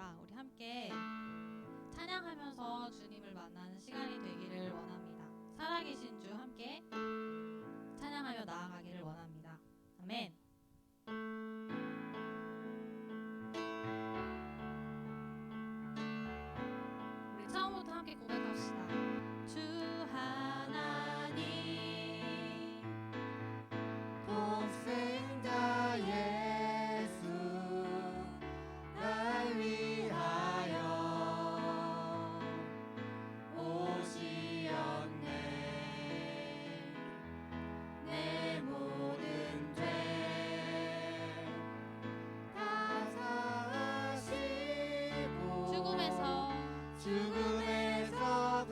있으니까 우리 함께 찬양하면서 주님을 만나는 시간이 되기를 원합니다. 살아계신 주 함께 찬양하며 나아가기를 원합니다. 아멘. 우리 처음부터 함께 고백합시다. 주 하나님 독생자 예수 날 위하여 오시었네. 내 모든 죄 다 사하시고 죽음에서 죽음에서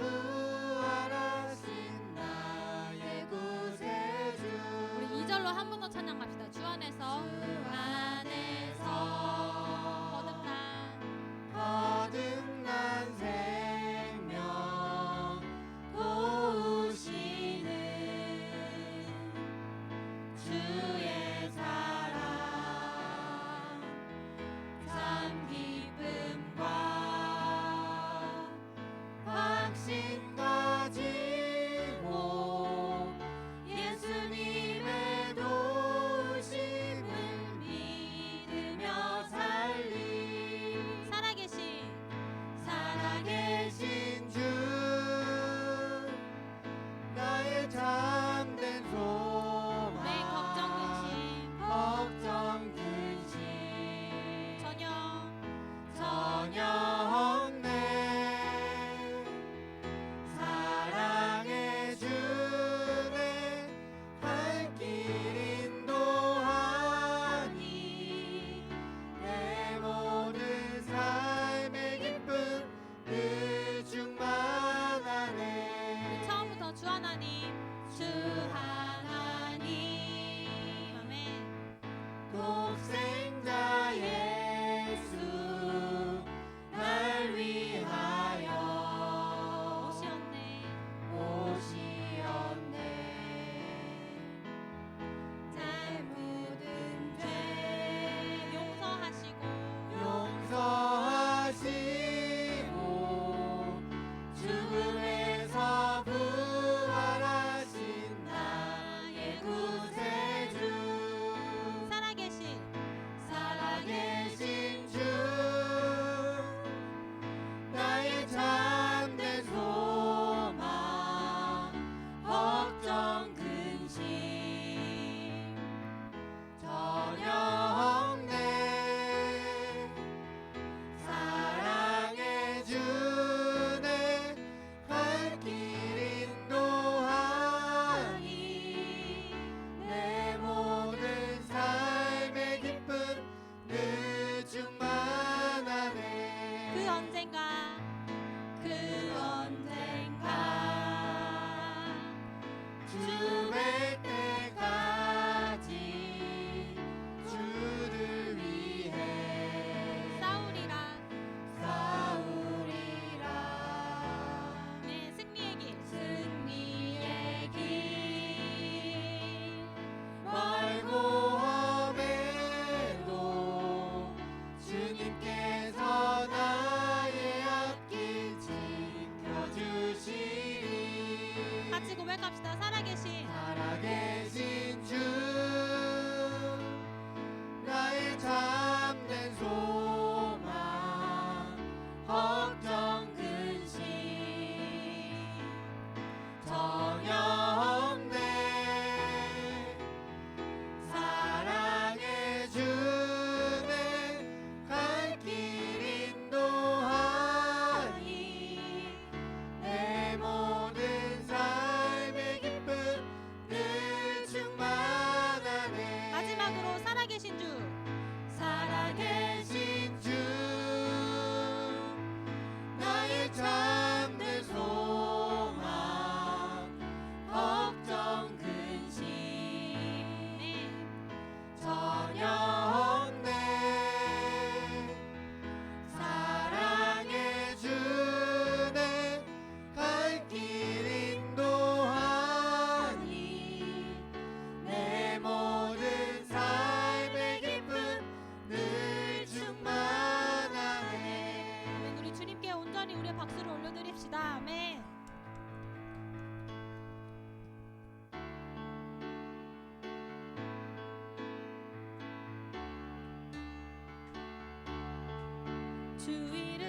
주 이름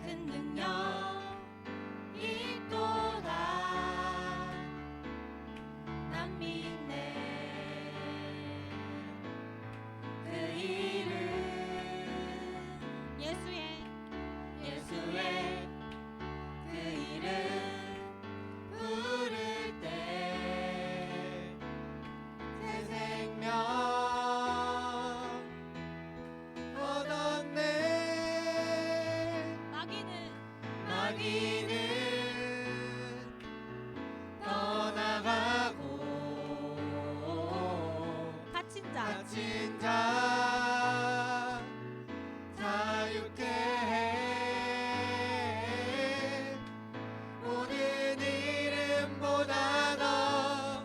큰 능력 있도다 난 믿네 그 이름 예수의 그 이름 부를 때 새 생명 얻었네 마귀는 떠나가고 갇힌 자 갇힌 자 자유케 해 모든 이름보다 더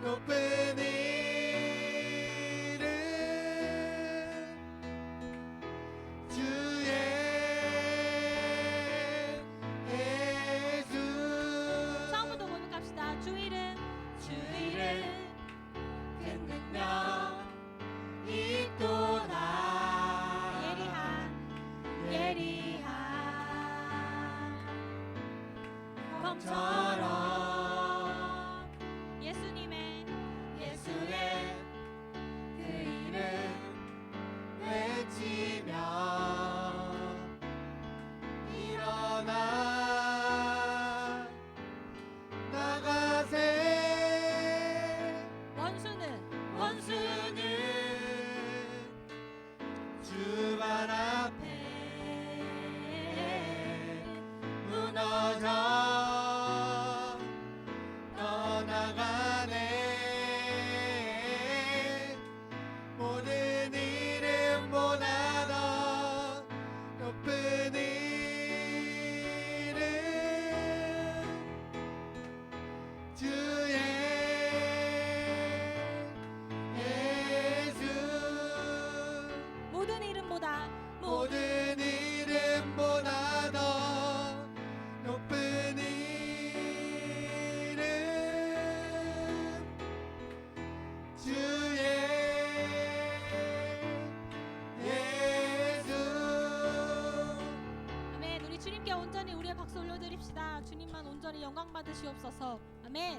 높은 이름 주의 예수 처음부터 고백합시다. 주 이름 큰 능력 있도다 예리한 검처럼 예수의 그 이름 외치며 일어나 나가세 원수는 주발 앞에 무너져 떠나가네 모든 이름보다 더 높은 이름 주의 예수 모든 이름보다 더 높은 이름 주의 예수 아멘. 우리 주님께 온전히 우리의 박수 올려드립시다. 주님만 온전히 영광 받으시옵소서. 아멘.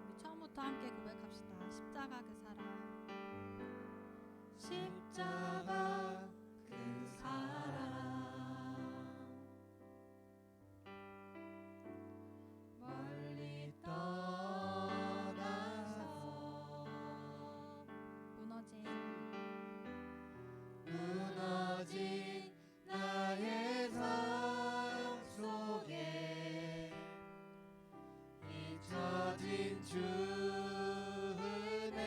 우리 처음부터 함께 고백합시다. 십자가 그 사랑 십자가 그 사랑 멀리 떠나서 무너진 나의 삶 속에 잊혀진 주 은혜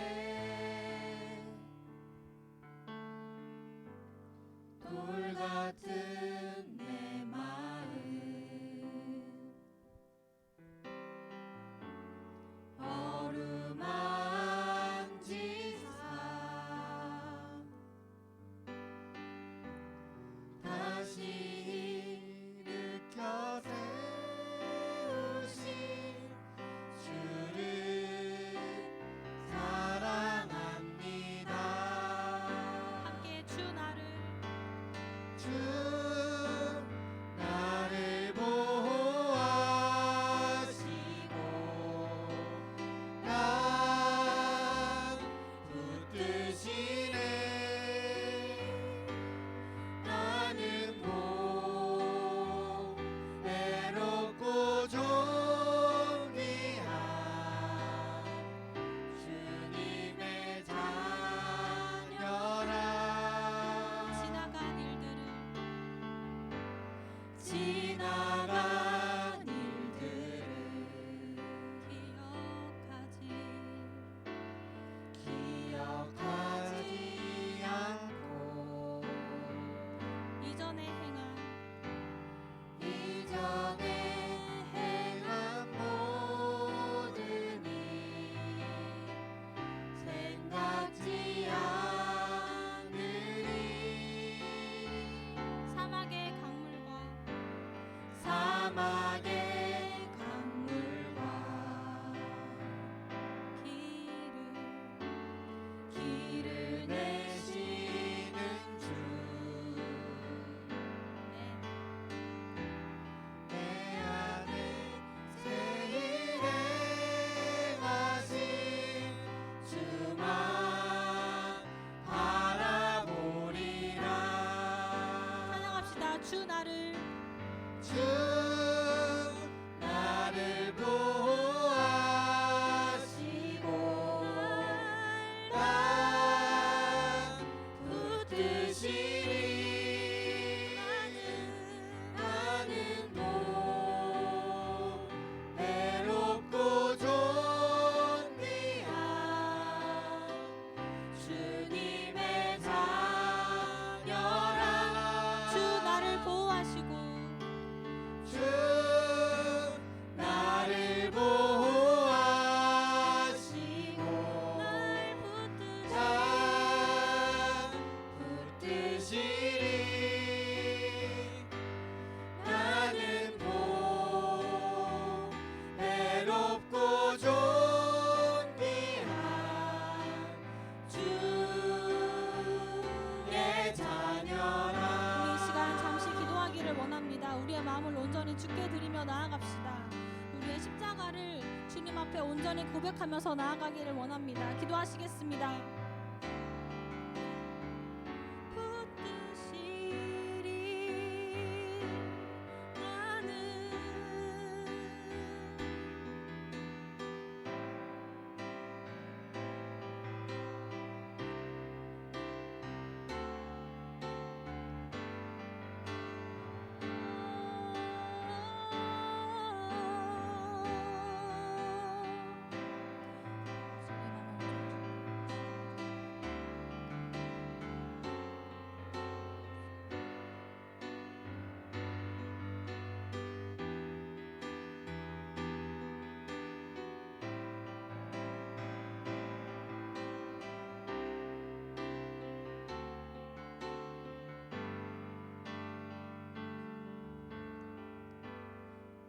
하나님 앞에 온전히 고백하면서 나아가기를 원합니다. 기도하시겠습니다. 붙드시리 나는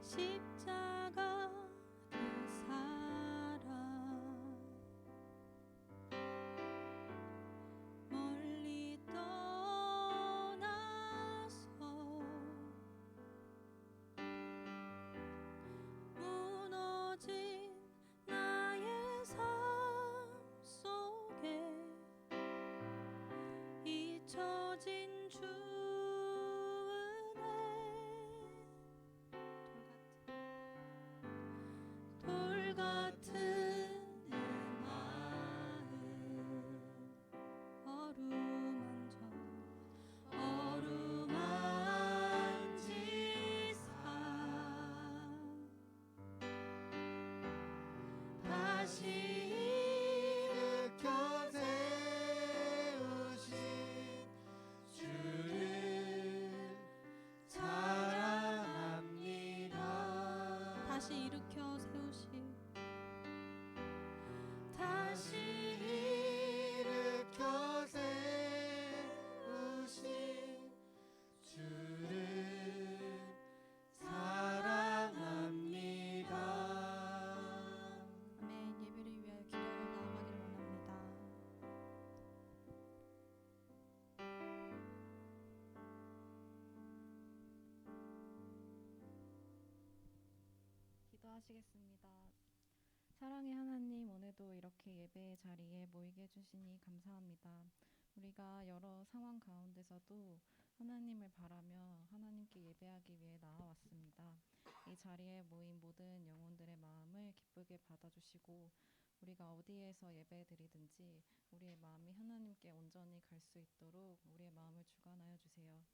십자가 그 사랑 멀리 떠나서 무너진 나의 삶 속에 잊혀진 주 돌 같은 내 마음 어루만지사 다시 일으켜 세우신 주를 사랑합니다. 다시 일으켜 세우신 다시 일으켜 세우신 주를 사랑합니다. 아멘. 예배를 위하여 기도하여 나아가기를 원합니다. 기도하시겠습니다. 사랑의 하나님, 오늘도 이렇게 예배의 자리에 모이게 해주시니 감사합니다. 우리가 여러 상황 가운데서도 하나님을 바라며 하나님께 예배하기 위해 나아왔습니다. 이 자리에 모인 모든 영혼들의 마음을 기쁘게 받아주시고 우리가 어디에서 예배드리든지 우리의 마음이 하나님께 온전히 갈 수 있도록 우리의 마음을 주관하여 주세요.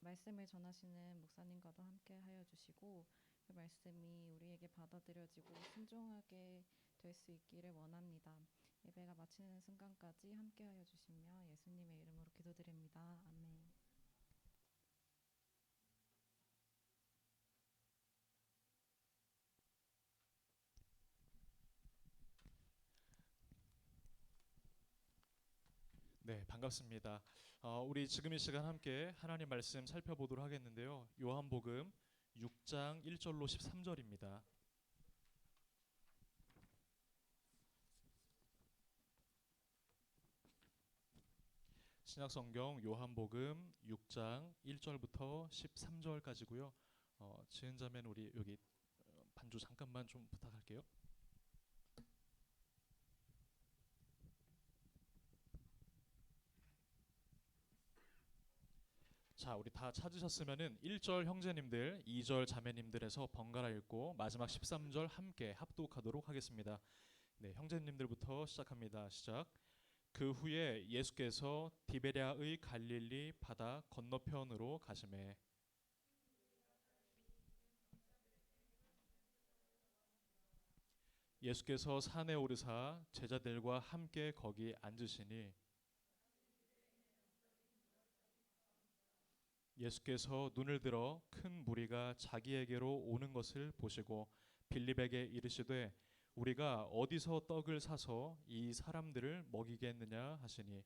말씀을 전하시는 목사님과도 함께 하여 주시고 그 말씀이 우리에게 받아들여지고 순종하게 될 수 있기를 원합니다. 예배가 마치는 순간까지 함께 하여 주시며 예수님의 이름으로 기도드립니다. 아멘. 네, 반갑습니다. 우리 지금 이 시간 함께 하나님 말씀 살펴보도록 하겠는데요. 요한복음 6장 1절로 13절입니다. 신약성경 요한복음 6장 1절부터 13절까지고요. 지은 자매는 우리 여기 반주 잠깐만 좀 부탁할게요. 자, 우리 다 찾으셨으면은 1절 형제님들, 2절 자매님들에서 번갈아 읽고 마지막 13절 함께 합독하도록 하겠습니다. 네, 형제님들부터 시작합니다. 시작. 그 후에 예수께서 디베랴의 갈릴리 바다 건너편으로 가시매 예수께서 산에 오르사 제자들과 함께 거기 앉으시니 예수께서 눈을 들어 큰 무리가 자기에게로 오는 것을 보시고 빌립에게 이르시되 우리가 어디서 떡을 사서 이 사람들을 먹이겠느냐 하시니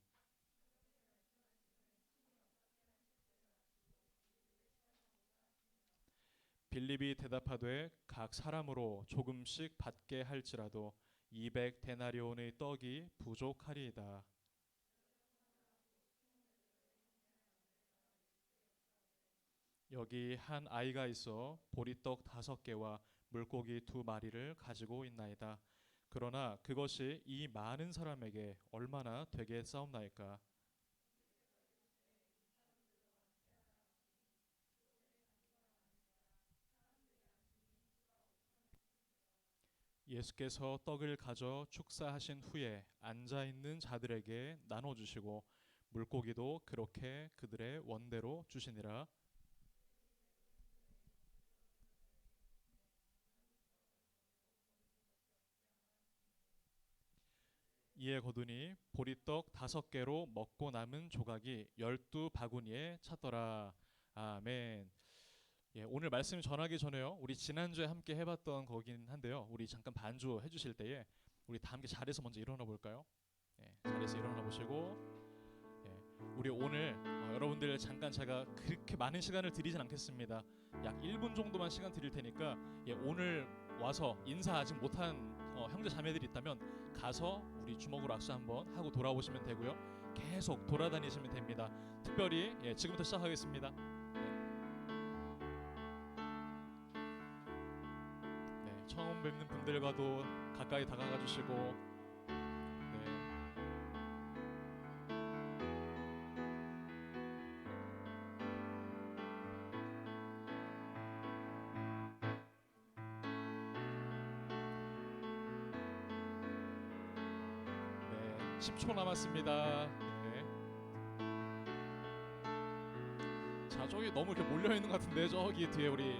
빌립이 대답하되 각 사람으로 조금씩 받게 할지라도 200데나리온의 떡이 부족하리이다. 여기 한 아이가 있어 보리떡 5개와 물고기 2마리를 가지고 있나이다. 그러나 그것이 이 많은 사람에게 얼마나 되겠사옵나이까. 예수께서 떡을 가져 축사하신 후에 앉아 있는 자들에게 나눠 주시고 물고기도 그렇게 그들의 원대로 주시니라. 이에 거두니 보리떡 5개로 먹고 남은 조각이 12바구니에 찼더라. 아멘. 예, 오늘 말씀 전하기 전에요. 우리 지난주에 함께 해봤던 거긴 한데요. 우리 잠깐 반주 해주실 때에 우리 다 함께 자리에서 먼저 일어나 볼까요? 예, 자리에서 일어나 보시고, 예, 우리 오늘 여러분들 잠깐 제가 그렇게 많은 시간을 드리진 않겠습니다. 약 1분 정도만 시간 드릴 테니까, 예, 오늘 와서 인사 아직 못한 형제 자매들이 있다면 가서 우리 주먹으로 악수 한번 하고 돌아오시면 되고요. 계속 돌아다니시면 됩니다. 특별히 지금부터 시작하겠습니다. 네, 처음 뵙는 분들과도 가까이 다가가 주시고, 네, 네, 10초 남았습니다. 네. 자, 저기 너무 이렇게 몰려 있는 것 같은데 저기 뒤에 우리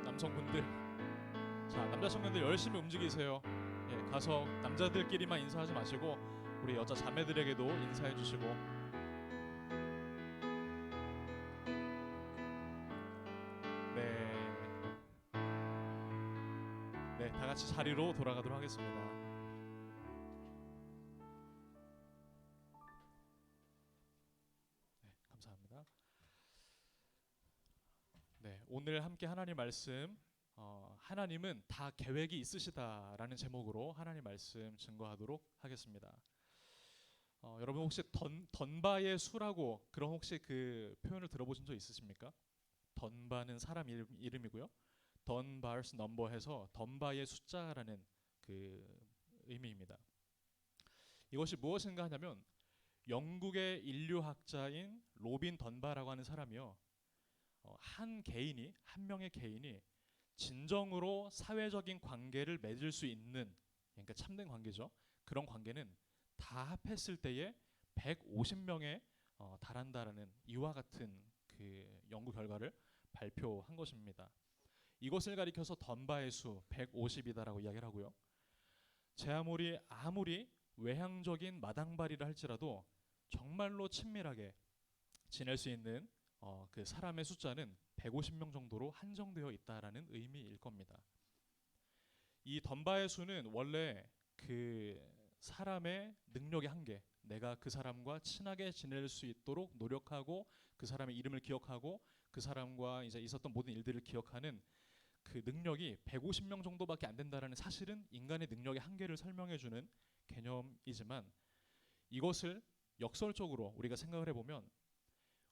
남성분들, 자, 남자 청년들 열심히 움직이세요. 예, 가서 남자들끼리만 인사하지 마시고 우리 여자 자매들에게도 인사해 주시고, 네, 네, 다 같이 자리로 돌아가도록 하겠습니다. 네, 감사합니다. 네, 오늘 함께 하나님 말씀, 하나님은 다 계획이 있으시다라는 제목으로 하나님 말씀 증거하도록 하겠습니다. 여러분 혹시 던바의 수라고 그런 혹시 그 표현을 들어보신 적 있으십니까? 던바는 사람 이름이고요. 던바스 넘버 해서 던바의 숫자라는 그 의미입니다. 이것이 무엇인가 하냐면 영국의 인류학자인 로빈 던바라고 하는 사람이요. 한 명의 개인이 진정으로 사회적인 관계를 맺을 수 있는, 그러니까 참된 관계죠. 그런 관계는 다 합했을 때에 150명에 달한다라는 이와 같은 그 연구 결과를 발표한 것입니다. 이것을 가리켜서 던바의 수 150이다라고 이야기를 하고요. 제 아무리 외향적인 마당발이라 할지라도 정말로 친밀하게 지낼 수 있는 그 사람의 숫자는 150명 정도로 한정되어 있다라는 의미일 겁니다. 이 던바의 수는 원래 그 사람의 능력의 한계, 내가 그 사람과 친하게 지낼 수 있도록 노력하고 그 사람의 이름을 기억하고 그 사람과 이제 있었던 모든 일들을 기억하는 그 능력이 150명 정도밖에 안 된다라는 사실은 인간의 능력의 한계를 설명해주는 개념이지만, 이것을 역설적으로 우리가 생각을 해보면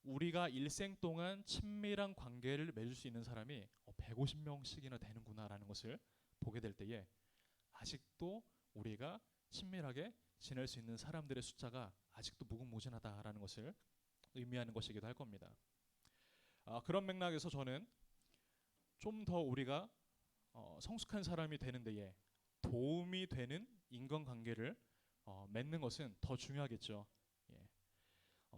우리가 일생 동안 친밀한 관계를 맺을 수 있는 사람이 150명씩이나 되는구나라는 것을 보게 될 때에 아직도 우리가 친밀하게 지낼 수 있는 사람들의 숫자가 아직도 무궁무진하다라는 것을 의미하는 것이기도 할 겁니다. 그런 맥락에서 저는 좀 더 우리가 성숙한 사람이 되는 데에 도움이 되는 인간관계를 맺는 것은 더 중요하겠죠. 예.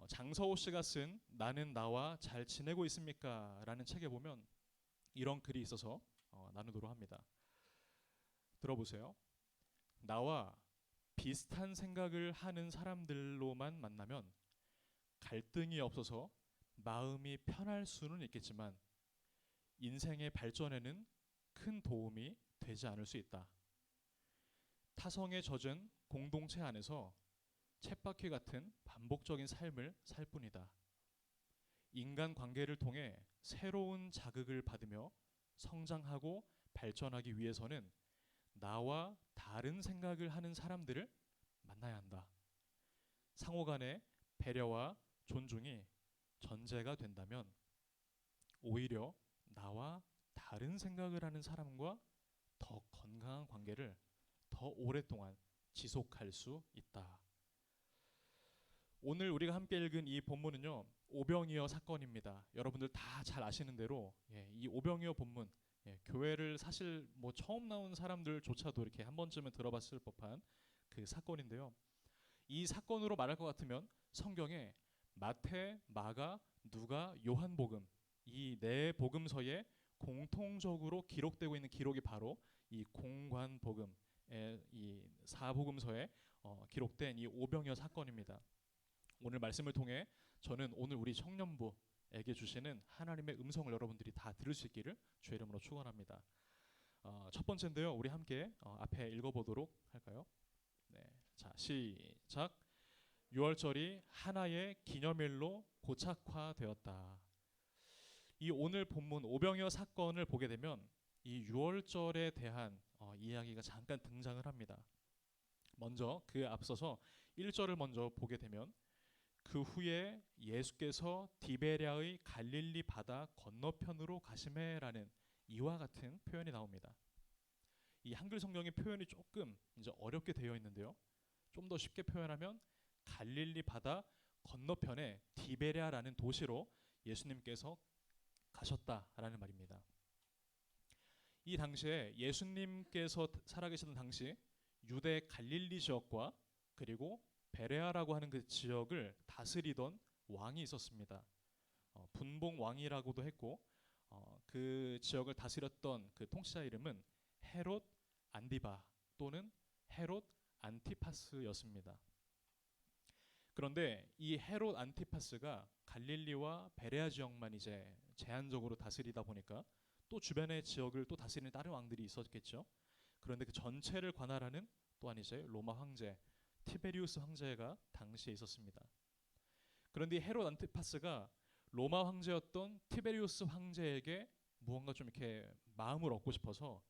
장서호 씨가 쓴 나는 나와 잘 지내고 있습니까? 라는 책에 보면 이런 글이 있어서 나누도록 합니다. 들어보세요. 나와 비슷한 생각을 하는 사람들로만 만나면 갈등이 없어서 마음이 편할 수는 있겠지만 인생의 발전에는 큰 도움이 되지 않을 수 있다. 타성에 젖은 공동체 안에서 쳇바퀴 같은 반복적인 삶을 살 뿐이다. 인간 관계를 통해 새로운 자극을 받으며 성장하고 발전하기 위해서는 나와 다른 생각을 하는 사람들을 만나야 한다. 상호 간의 배려와 존중이 전제가 된다면 오히려 나와 다른 생각을 하는 사람과 더 건강한 관계를 더 오랫동안 지속할 수 있다. 오늘 우리가 함께 읽은 이 본문은요, 오병이어 사건입니다. 여러분들 다 잘 아시는 대로 이 오병이어 본문, 교회를 사실 뭐 처음 나온 사람들조차도 이렇게 한 번쯤은 들어봤을 법한 그 사건인데요. 이 사건으로 말할 것 같으면 성경에 마태, 마가, 누가, 요한복음 이 네 복음서에 공통적으로 기록되고 있는 기록이 바로 이 공관복음의 이 사복음서에 기록된 이 오병이어 사건입니다. 오늘 말씀을 통해 저는 오늘 우리 청년부에게 주시는 하나님의 음성을 여러분들이 다 들을 수 있기를 주의 이름으로 축원합니다. 첫 번째인데요, 우리 함께 앞에 읽어보도록 할까요? 네, 자 시작. 6월절이 하나의 기념일로 고착화되었다. 이 오늘 본문 오병이어 사건을 보게 되면 이 6월절에 대한 이야기가 잠깐 등장을 합니다. 먼저 그 앞서서 1절을 먼저 보게 되면 그 후에 예수께서 디베랴의 갈릴리 바다 건너편으로 가시매라는 이와 같은 표현이 나옵니다. 이 한글 성경의 표현이 조금 이제 어렵게 되어 있는데요. 좀 더 쉽게 표현하면 갈릴리 바다 건너편에 디베랴라는 도시로 예수님께서 가셨다라는 말입니다. 이 당시에 예수님께서 살아계시던 당시 유대 갈릴리 지역과 그리고 베레아라고 하는 그 지역을 다스리던 왕이 있었습니다. 분봉 왕이라고도 했고 그 지역을 다스렸던 그 통치자 이름은 헤롯 안디바 또는 헤롯 안티파스였습니다. 그런데 이 헤롯 안티파스가 갈릴리와 베레아 지역만 이제 제한적으로 다스리다 보니까 또 주변의 지역을 또 다스리는 다른 왕들이 있었겠죠. 그런데 그 전체를 관할하는 또한 이제 로마 황제 티베리우스 황제가 당시에 있었습니다. 그런데 헤롯 안티파스가 로마 황제였던 티베리우스 황제에게 무언가 좀 이렇게 마음을 얻고 싶어서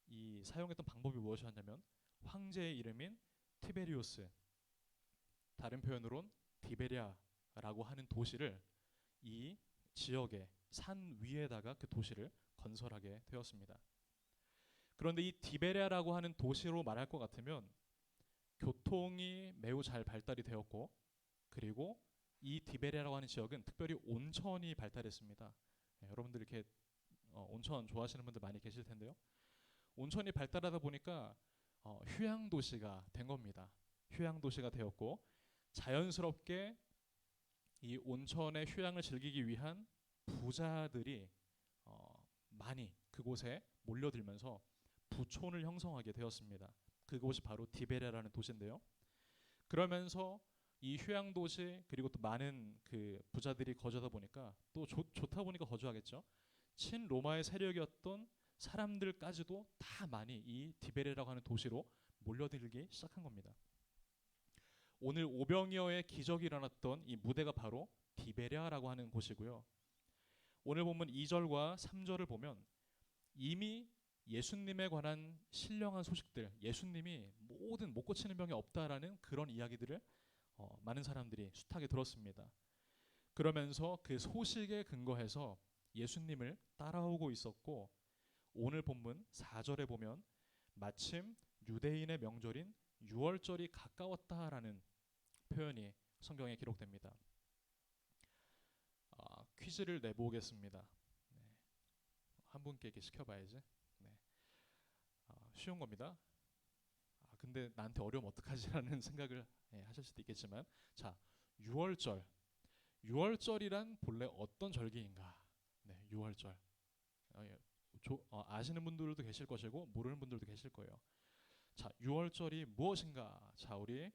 이 사용했던 방법이 무엇이었냐면 황제의 이름인 티베리우스, 다른 표현으론 디베랴라고 하는 도시를 이 지역의 산 위에다가 그 도시를 건설하게 되었습니다. 그런데 이 디베랴라고 하는 도시로 말할 것 같으면 교통이 매우 잘 발달이 되었고 그리고 이 디베랴라고 하는 지역은 특별히 온천이 발달했습니다. 여러분들 이렇게 온천 좋아하시는 분들 많이 계실 텐데요. 온천이 발달하다 보니까 휴양 도시가 된 겁니다. 휴양 도시가 되었고 자연스럽게 이 온천의 휴양을 즐기기 위한 부자들이 많이 그곳에 몰려들면서 부촌을 형성하게 되었습니다. 그곳이 바로 디베랴라는 도시인데요. 그러면서 이 휴양 도시 그리고 또 많은 그 부자들이 거주하다 보니까 또 좋다 보니까 거주하겠죠. 친로마의 세력이었던 사람들까지도 다 많이 이 디베랴라고 하는 도시로 몰려들기 시작한 겁니다. 오늘 오병이어의 기적이 일어났던 이 무대가 바로 디베랴라고 하는 곳이고요. 오늘 본문 2절과 3절을 보면 이미 예수님에 관한 신령한 소식들, 예수님이 모든 못 고치는 병이 없다라는 그런 이야기들을 많은 사람들이 숱하게 들었습니다. 그러면서 그 소식에 근거해서 예수님을 따라오고 있었고 오늘 본문 4절에 보면 마침 유대인의 명절인 6월절이 가까웠다라는 표현이 성경에 기록됩니다. 퀴즈를 내보겠습니다. 네. 한 분께 이렇게 시켜봐야지. 네. 쉬운 겁니다. 근데 나한테 어려우면 어떡하지라는 생각을 하실 수도 있겠지만 자, 6월절. 6월절이란 본래 어떤 절기인가? 네, 6월절. 아시는 분들도 계실 것이고 모르는 분들도 계실 거예요. 자, 6월절이 무엇인가? 자, 우리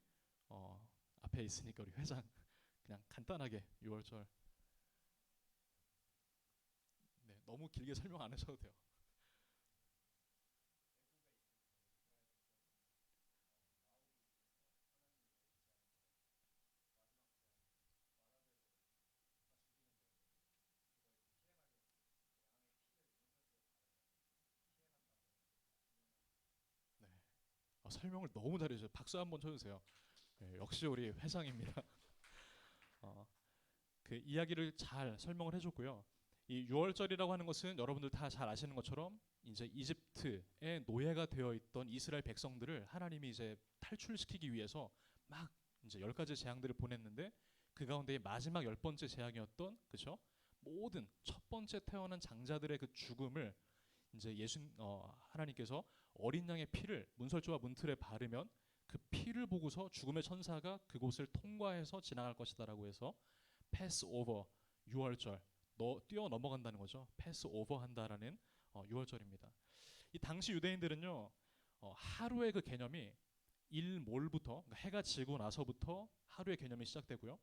앞에 있으니까 우리 회장 그냥 간단하게 6월절. 네, 너무 길게 설명 안 하셔도 돼요. 네. 설명을 너무 잘해주세요. 박수 한번 쳐주세요. 네, 역시 우리 회장입니다. 그 이야기를 잘 설명을 해줬고요. 이 6월절이라고 하는 것은 여러분들 다 잘 아시는 것처럼 이제 이집트 이집트의 노예가 되어 있던 이스라엘 백성들을 하나님이 이제 탈출시키기 위해서 막 이제 10가지 재앙들을 보냈는데 그 가운데 마지막 10번째 재앙이었던 그죠? 모든 첫 번째 태어난 장자들의 그 죽음을 이제 하나님께서 어린 양의 피를 문설주와 문틀에 바르면 그 피를 보고서 죽음의 천사가 그곳을 통과해서 지나갈 것이다라고 해서 패스오버 유월절 뛰어 넘어간다는 거죠. 패스오버 한다라는 유월절입니다. 이 당시 유대인들은요 하루의 그 개념이 일몰부터 그러니까 해가 지고 나서부터 하루의 개념이 시작되고요.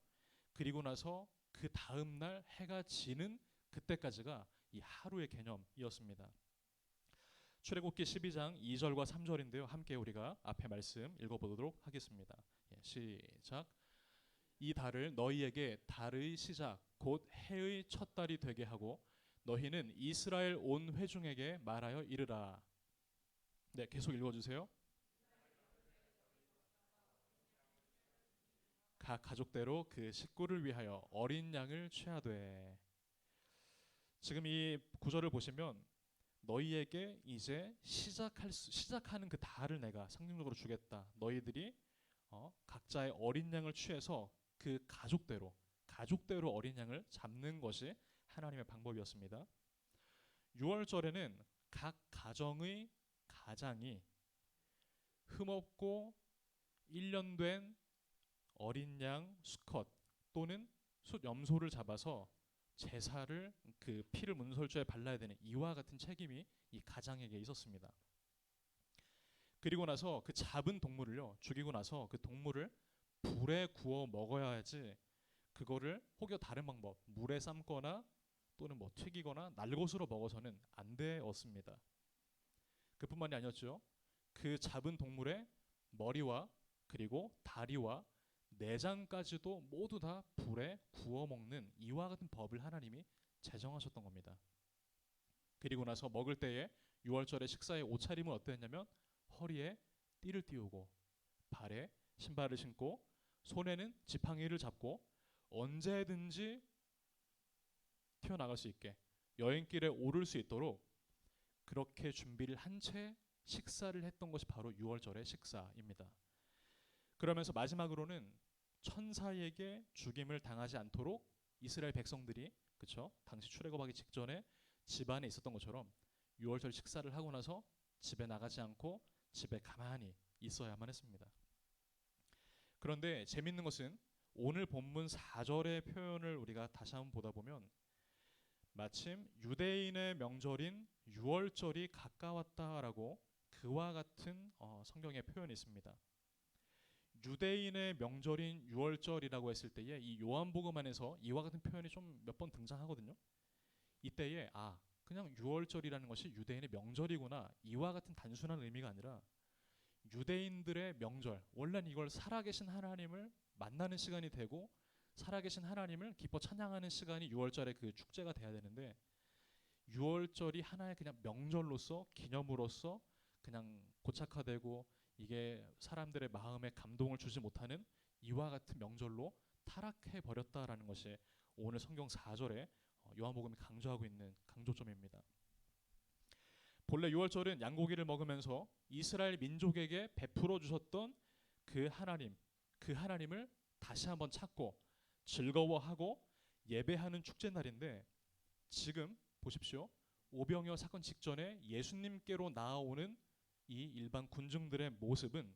그리고 나서 그 다음 날 해가 지는 그때까지가 이 하루의 개념이었습니다. 출애굽기 12장 2절과 3절인데요. 함께 우리가 앞에 말씀 읽어보도록 하겠습니다. 시작. 이 달을 너희에게 달의 시작 곧 해의 첫 달이 되게 하고 너희는 이스라엘 온 회중에게 말하여 이르라. 네, 계속 읽어주세요. 각 가족대로 그 식구를 위하여 어린 양을 취하되. 지금 이 구절을 보시면 너희에게 이제 시작하는 그 달을 내가 상징적으로 주겠다. 너희들이 각자의 어린 양을 취해서 그 가족대로 어린 양을 잡는 것이 하나님의 방법이었습니다. 6월절에는 각 가정의 가장이 흠없고 1년 된 어린 양 수컷 또는 숫염소를 잡아서 제사를 그 피를 문설주에 발라야 되는 이와 같은 책임이 이 가장에게 있었습니다. 그리고 나서 그 잡은 동물을요 죽이고 나서 그 동물을 불에 구워 먹어야지 그거를 혹여 다른 방법 물에 삶거나 또는 뭐 튀기거나 날것으로 먹어서는 안 되었습니다. 그뿐만이 아니었죠. 그 잡은 동물의 머리와 그리고 다리와 내장까지도 모두 다 불에 구워 먹는 이와 같은 법을 하나님이 제정하셨던 겁니다. 그리고 나서 먹을 때에 6월절의 식사의 옷차림은 어땠냐면 허리에 띠를 띠우고 발에 신발을 신고 손에는 지팡이를 잡고 언제든지 튀어나갈 수 있게 여행길에 오를 수 있도록 그렇게 준비를 한 채 식사를 했던 것이 바로 6월절의 식사입니다. 그러면서 마지막으로는 천사에게 죽임을 당하지 않도록 이스라엘 백성들이 그쵸? 당시 출애굽하기 직전에 집안에 있었던 것처럼 6월절 식사를 하고 나서 집에 나가지 않고 집에 가만히 있어야만 했습니다. 그런데 재밌는 것은 오늘 본문 4절의 표현을 우리가 다시 한번 보다 보면 마침 유대인의 명절인 6월절이 가까웠다라고 그와 같은 성경의 표현이 있습니다. 유대인의 명절인 6월절이라고 했을 때에 이 요한복음 안에서 이와 같은 표현이 좀 몇 번 등장하거든요. 이때에 그냥 6월절이라는 것이 유대인의 명절이구나 이와 같은 단순한 의미가 아니라 유대인들의 명절 원래는 이걸 살아계신 하나님을 만나는 시간이 되고 살아계신 하나님을 기뻐 찬양하는 시간이 6월절의 그 축제가 돼야 되는데 6월절이 하나의 그냥 명절로서 기념으로서 그냥 고착화되고 이게 사람들의 마음에 감동을 주지 못하는 이와 같은 명절로 타락해 버렸다라는 것이 오늘 성경 4절에 요한복음이 강조하고 있는 강조점입니다. 본래 6월절은 양고기를 먹으면서 이스라엘 민족에게 베풀어 주셨던 그 하나님을 다시 한번 찾고 즐거워하고 예배하는 축제 날인데 지금 보십시오. 오병이어 사건 직전에 예수님께로 나아오는 이 일반 군중들의 모습은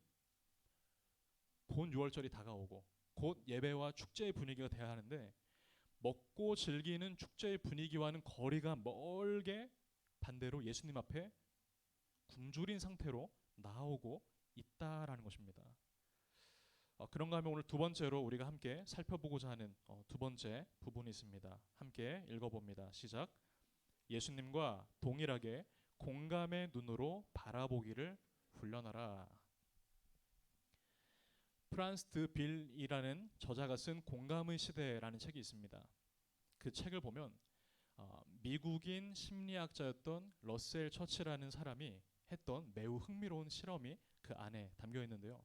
곧 6월절이 다가오고 곧 예배와 축제의 분위기가 돼야 하는데 먹고 즐기는 축제의 분위기와는 거리가 멀게 반대로 예수님 앞에 굶주린 상태로 나오고 있다라는 것입니다. 그런가 하면 오늘 두 번째로 우리가 함께 살펴보고자 하는 두 번째 부분이 있습니다. 함께 읽어봅니다. 시작. 예수님과 동일하게 공감의 눈으로 바라보기를 훈련하라. 프란스 드 빌이라는 저자가 쓴 공감의 시대라는 책이 있습니다. 그 책을 보면 미국인 심리학자였던 러셀 처치라는 사람이 했던 매우 흥미로운 실험이 그 안에 담겨 있는데요.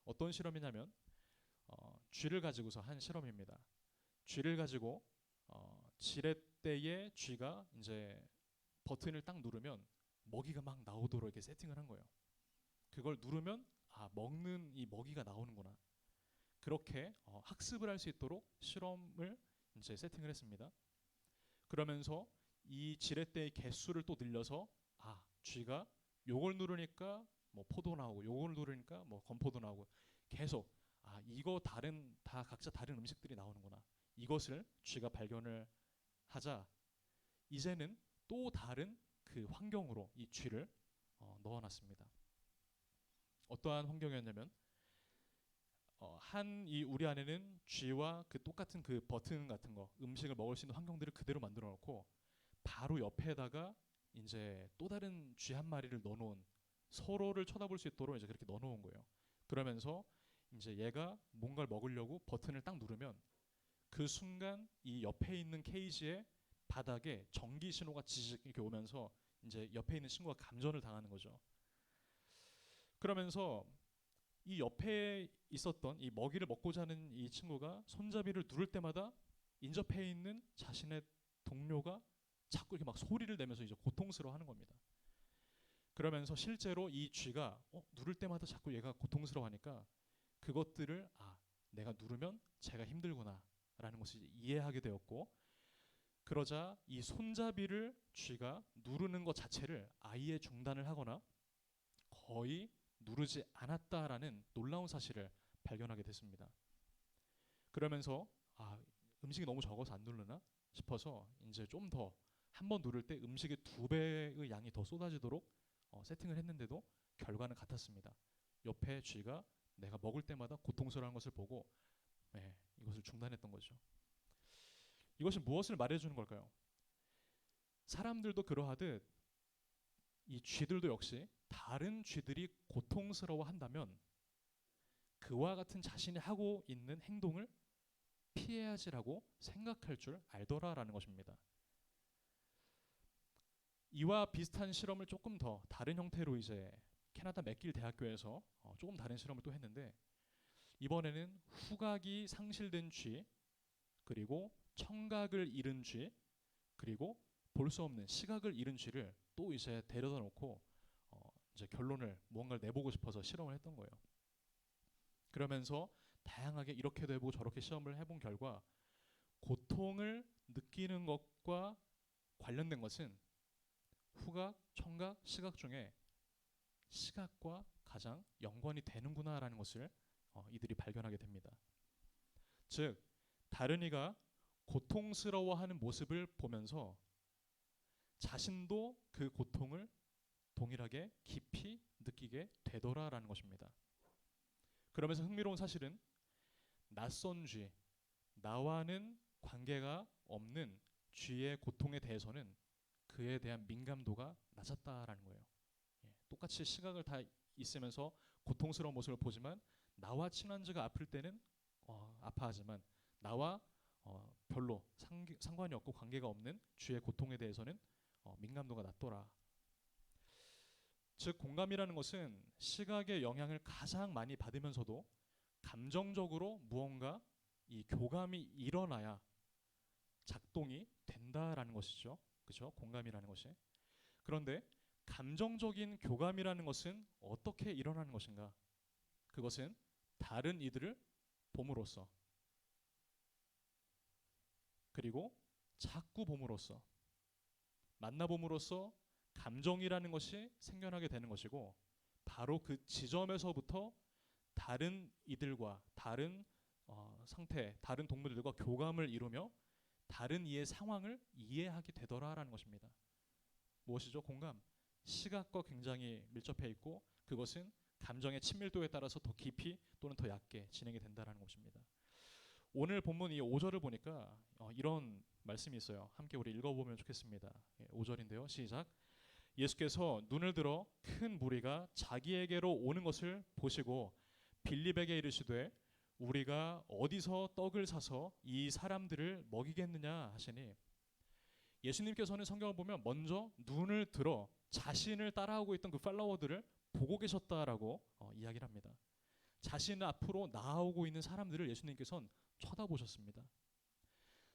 어떤 실험이냐면 쥐를 가지고서 한 실험입니다. 쥐를 가지고 지렛대에 쥐가 이제 버튼을 딱 누르면 먹이가 막 나오도록 이렇게 세팅을 한 거예요. 그걸 누르면 먹는 이 먹이가 나오는구나. 그렇게 학습을 할 수 있도록 실험을 이제 세팅을 했습니다. 그러면서 이 지렛대의 개수를 또 늘려서 쥐가 요걸 누르니까 뭐 포도 나오고 요걸 누르니까 뭐 건포도 나오고 계속 이거 다 각자 다른 음식들이 나오는구나. 이것을 쥐가 발견을 하자 이제는 또 다른 그 환경으로 이 쥐를 넣어놨습니다. 어떠한 환경이었냐면 한 이 우리 안에는 쥐와 그 똑같은 그 버튼 같은 거 음식을 먹을 수 있는 환경들을 그대로 만들어 놓고 바로 옆에다가 이제 또 다른 쥐 한 마리를 넣어놓은 서로를 쳐다볼 수 있도록 이제 그렇게 넣어놓은 거예요. 그러면서 이제 얘가 뭔가를 먹으려고 버튼을 딱 누르면 그 순간 이 옆에 있는 케이지의 바닥에 전기 신호가 지직 이렇게 오면서 이제 옆에 있는 친구가 감전을 당하는 거죠. 그러면서 이 옆에 있었던 이 먹이를 먹고자 하는 이 친구가 손잡이를 누를 때마다 인접해 있는 자신의 동료가 자꾸 이렇게 막 소리를 내면서 이제 고통스러워하는 겁니다. 그러면서 실제로 이 쥐가 누를 때마다 자꾸 얘가 고통스러워하니까 그것들을 내가 누르면 쟤가 힘들구나라는 것을 이해하게 되었고 그러자 이 손잡이를 쥐가 누르는 것 자체를 아예 중단을 하거나 거의 누르지 않았다라는 놀라운 사실을 발견하게 됐습니다. 그러면서 음식이 너무 적어서 안 누르나 싶어서 이제 좀 더 한 번 누를 때 음식의 2배의 양이 더 쏟아지도록 세팅을 했는데도 결과는 같았습니다. 옆에 쥐가 내가 먹을 때마다 고통스러운 것을 보고 이것을 중단했던 거죠. 이것이 무엇을 말해주는 걸까요? 사람들도 그러하듯 이 쥐들도 역시 다른 쥐들이 고통스러워한다면 그와 같은 자신이 하고 있는 행동을 피해야지라고 생각할 줄 알더라라는 것입니다. 이와 비슷한 실험을 조금 더 다른 형태로 이제 캐나다 맥길 대학교에서 조금 다른 실험을 또 했는데 이번에는 후각이 상실된 쥐 그리고 청각을 잃은 쥐 그리고 볼 수 없는 시각을 잃은 쥐를 또 이제 데려다 놓고 이제 결론을 무언가를 내보고 싶어서 실험을 했던 거예요. 그러면서 다양하게 이렇게도 해보고 저렇게 시험을 해본 결과 고통을 느끼는 것과 관련된 것은 후각, 청각, 시각 중에 시각과 가장 연관이 되는구나라는 것을 이들이 발견하게 됩니다. 즉 다른 이가 고통스러워하는 모습을 보면서 자신도 그 고통을 동일하게 깊이 느끼게 되더라라는 것입니다. 그러면서 흥미로운 사실은 낯선 쥐, 나와는 관계가 없는 쥐의 고통에 대해서는 그에 대한 민감도가 낮았다라는 거예요. 똑같이 시각을 다 있으면서 고통스러운 모습을 보지만 나와 친한 쥐가 아플 때는 아파하지만 나와 별로 상관이 없고 관계가 없는 쥐의 고통에 대해서는 민감도가 낮더라. 즉 공감이라는 것은 시각의 영향을 가장 많이 받으면서도 감정적으로 무언가 이 교감이 일어나야 작동이 된다라는 것이죠. 그렇죠? 공감이라는 것이. 그런데 감정적인 교감이라는 것은 어떻게 일어나는 것인가? 그것은 다른 이들을 봄으로써 그리고 자꾸 봄으로써 만나봄으로써 감정이라는 것이 생겨나게 되는 것이고 바로 그 지점에서부터 다른 이들과 다른 상태, 다른 동물들과 교감을 이루며 다른 이의 상황을 이해하게 되더라라는 것입니다. 무엇이죠? 공감. 시각과 굉장히 밀접해 있고 그것은 감정의 친밀도에 따라서 더 깊이 또는 더 얕게 진행이 된다라는 것입니다. 오늘 본문 이 5절을 보니까 이런 말씀이 있어요. 함께 우리 읽어보면 좋겠습니다. 5절인데요. 시작. 예수께서 눈을 들어 큰 무리가 자기에게로 오는 것을 보시고 빌립에게 이르시되 우리가 어디서 떡을 사서 이 사람들을 먹이겠느냐 하시니 예수님께서는 성경을 보면 먼저 눈을 들어 자신을 따라오고 있던 그 팔로워들을 보고 계셨다라고 이야기를 합니다. 자신 앞으로 나아오고 있는 사람들을 예수님께서는 쳐다보셨습니다.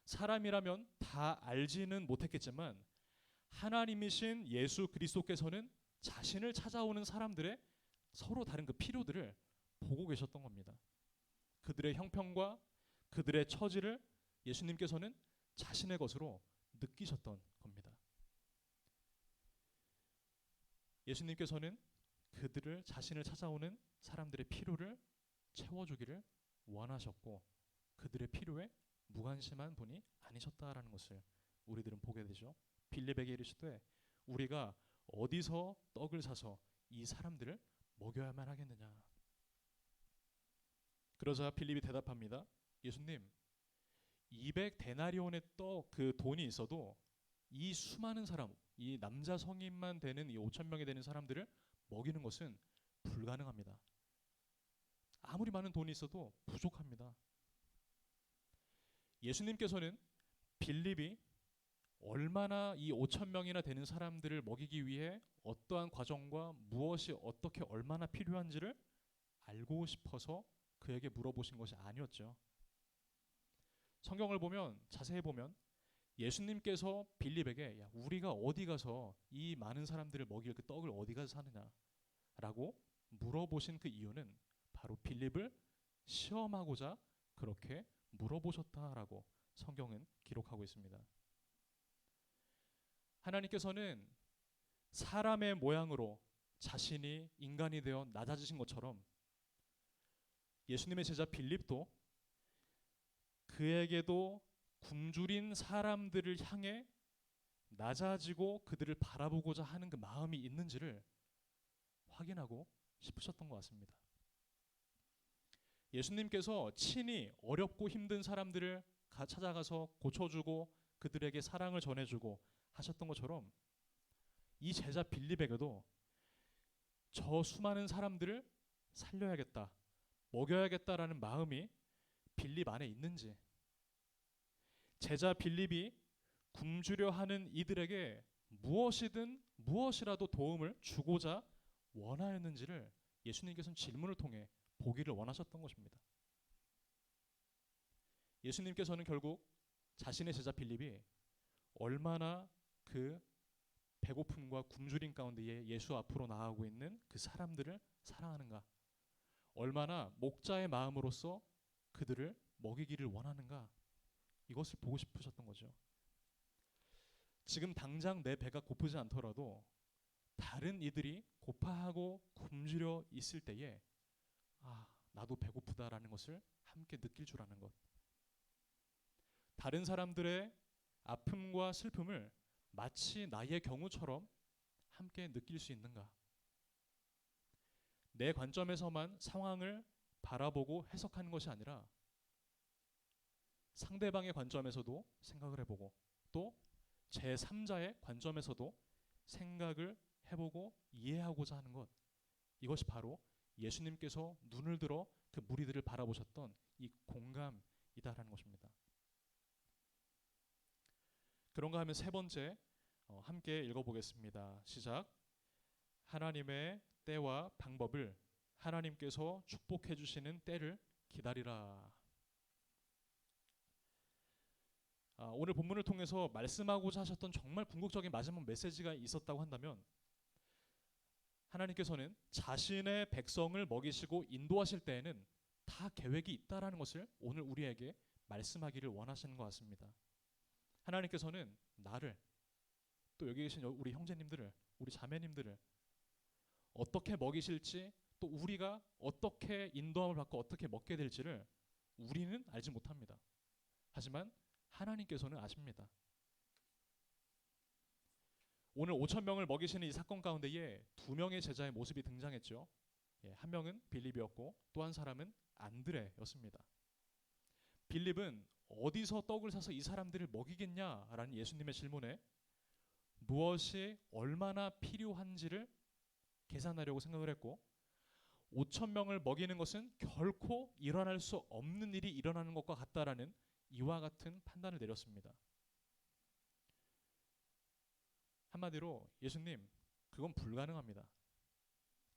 사람이라면 다 알지는 못했겠지만 하나님이신 예수 그리스도께서는 자신을 찾아오는 사람들의 서로 다른 그 필요들을 보고 계셨던 겁니다. 그들의 형편과 그들의 처지를 예수님께서는 자신의 것으로 느끼셨던 겁니다. 예수님께서는 그들을 자신을 찾아오는 사람들의 필요를 채워주기를 원하셨고 그들의 필요에 무관심한 분이 아니셨다라는 것을 우리들은 보게 되죠. 빌립에게 이르시되 우리가 어디서 떡을 사서 이 사람들을 먹여야만 하겠느냐. 그러자 빌립이 대답합니다. 예수님, 200데나리온의 떡 그 돈이 있어도 이 수많은 사람, 이 남자 성인만 되는 이 5천 명이 되는 사람들을 먹이는 것은 불가능합니다. 아무리 많은 돈이 있어도 부족합니다. 예수님께서는 빌립이 얼마나 이 5천 명이나 되는 사람들을 먹이기 위해 어떠한 과정과 무엇이 어떻게 얼마나 필요한지를 알고 싶어서 그에게 물어보신 것이 아니었죠. 성경을 보면 자세히 보면 예수님께서 빌립에게 야, 우리가 어디 가서 이 많은 사람들을 먹일 그 떡을 어디 가서 사느냐라고 물어보신 그 이유는 바로 빌립을 시험하고자 그렇게 물어보셨다라고 성경은 기록하고 있습니다. 하나님께서는 사람의 모양으로 자신이 인간이 되어 낮아지신 것처럼 예수님의 제자 빌립도 그에게도 굶주린 사람들을 향해 낮아지고 그들을 바라보고자 하는 그 마음이 있는지를 확인하고 싶으셨던 것 같습니다. 예수님께서 친히 어렵고 힘든 사람들을 찾아가서 고쳐주고 그들에게 사랑을 전해주고 하셨던 것처럼 이 제자 빌립에게도 저 수많은 사람들을 살려야겠다, 먹여야겠다라는 마음이 빌립 안에 있는지, 제자 빌립이 굶주려 하는 이들에게 무엇이든 무엇이라도 도움을 주고자 원하였는지를 예수님께서는 질문을 통해 보기를 원하셨던 것입니다. 예수님께서는 결국 자신의 제자 빌립이 얼마나 그 배고픔과 굶주림 가운데에 예수 앞으로 나아오고 있는 그 사람들을 사랑하는가, 얼마나 목자의 마음으로서 그들을 먹이기를 원하는가, 이것을 보고 싶으셨던 거죠. 지금 당장 내 배가 고프지 않더라도 다른 이들이 고파하고 굶주려 있을 때에 나도 배고프다라는 것을 함께 느낄 줄 아는 것, 다른 사람들의 아픔과 슬픔을 마치 나의 경우처럼 함께 느낄 수 있는가, 내 관점에서만 상황을 바라보고 해석하는 것이 아니라 상대방의 관점에서도 생각을 해보고 또 제3자의 관점에서도 생각을 해보고 이해하고자 하는 것, 이것이 바로 예수님께서 눈을 들어 그 무리들을 바라보셨던 이 공감이다라는 것입니다. 그런가 하면 세 번째 함께 읽어보겠습니다. 시작. 하나님의 때와 방법을 하나님께서 축복해 주시는 때를 기다리라. 오늘 본문을 통해서 말씀하고자 하셨던 정말 궁극적인 마지막 메시지가 있었다고 한다면 하나님께서는 자신의 백성을 먹이시고 인도하실 때에는 다 계획이 있다라는 것을 오늘 우리에게 말씀하기를 원하시는 것 같습니다. 하나님께서는 나를, 또 여기 계신 우리 형제님들을, 우리 자매님들을 어떻게 먹이실지, 또 우리가 어떻게 인도함을 받고 어떻게 먹게 될지를 우리는 알지 못합니다. 하지만 하나님께서는 아십니다. 오늘 5천 명을 먹이시는 이 사건 가운데에 2명의 제자의 모습이 등장했죠. 한 명은 빌립이었고 또 한 사람은 안드레였습니다. 빌립은 어디서 떡을 사서 이 사람들을 먹이겠냐라는 예수님의 질문에 무엇이 얼마나 필요한지를 계산하려고 생각을 했고 5천 명을 먹이는 것은 결코 일어날 수 없는 일이 일어나는 것과 같다라는 이와 같은 판단을 내렸습니다. 한마디로 예수님, 그건 불가능합니다.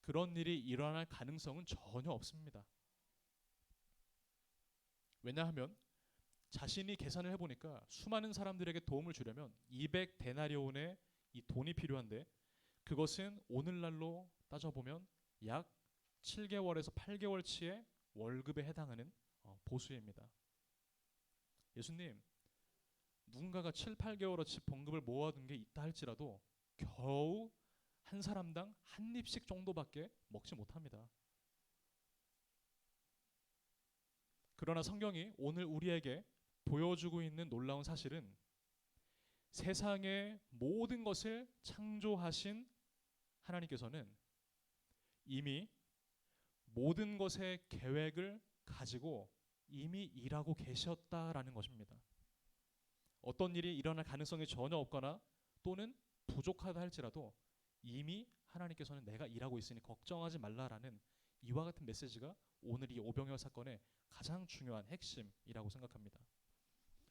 그런 일이 일어날 가능성은 전혀 없습니다. 왜냐하면 자신이 계산을 해보니까 수많은 사람들에게 도움을 주려면 200데나리온의 이 돈이 필요한데 그것은 오늘날로 따져보면 약 7개월에서 8개월치의 월급에 해당하는 보수입니다. 예수님, 누군가가 7, 8개월어치 봉급을 모아둔 게 있다 할지라도 겨우 한 사람당 한 입씩 정도밖에 먹지 못합니다. 그러나 성경이 오늘 우리에게 보여주고 있는 놀라운 사실은 세상의 모든 것을 창조하신 하나님께서는 이미 모든 것의 계획을 가지고 이미 일하고 계셨다라는 것입니다. 어떤 일이 일어날 가능성이 전혀 없거나 또는 부족하다 할지라도 이미 하나님께서는 내가 일하고 있으니 걱정하지 말라라는 이와 같은 메시지가 오늘 이 오병이어 사건의 가장 중요한 핵심이라고 생각합니다.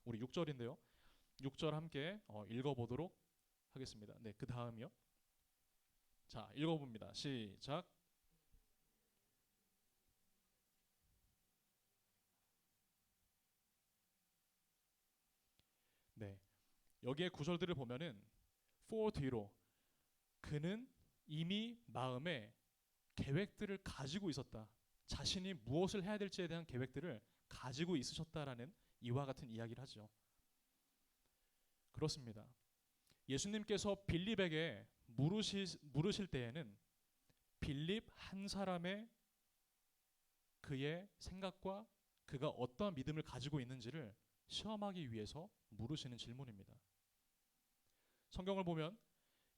우리 6절인데요. 6절 함께 읽어보도록 하겠습니다. 네, 그 다음이요. 자, 읽어봅니다. 시작. 네, 여기에 구절들을 보면은 for 뒤로 그는 이미 마음에 계획들을 가지고 있었다. 자신이 무엇을 해야 될지에 대한 계획들을 가지고 있으셨다라는 이와 같은 이야기를 하죠. 그렇습니다. 예수님께서 빌립에게 물으실 때에는 빌립 한 사람의 그의 생각과 그가 어떠한 믿음을 가지고 있는지를 시험하기 위해서 물으시는 질문입니다. 성경을 보면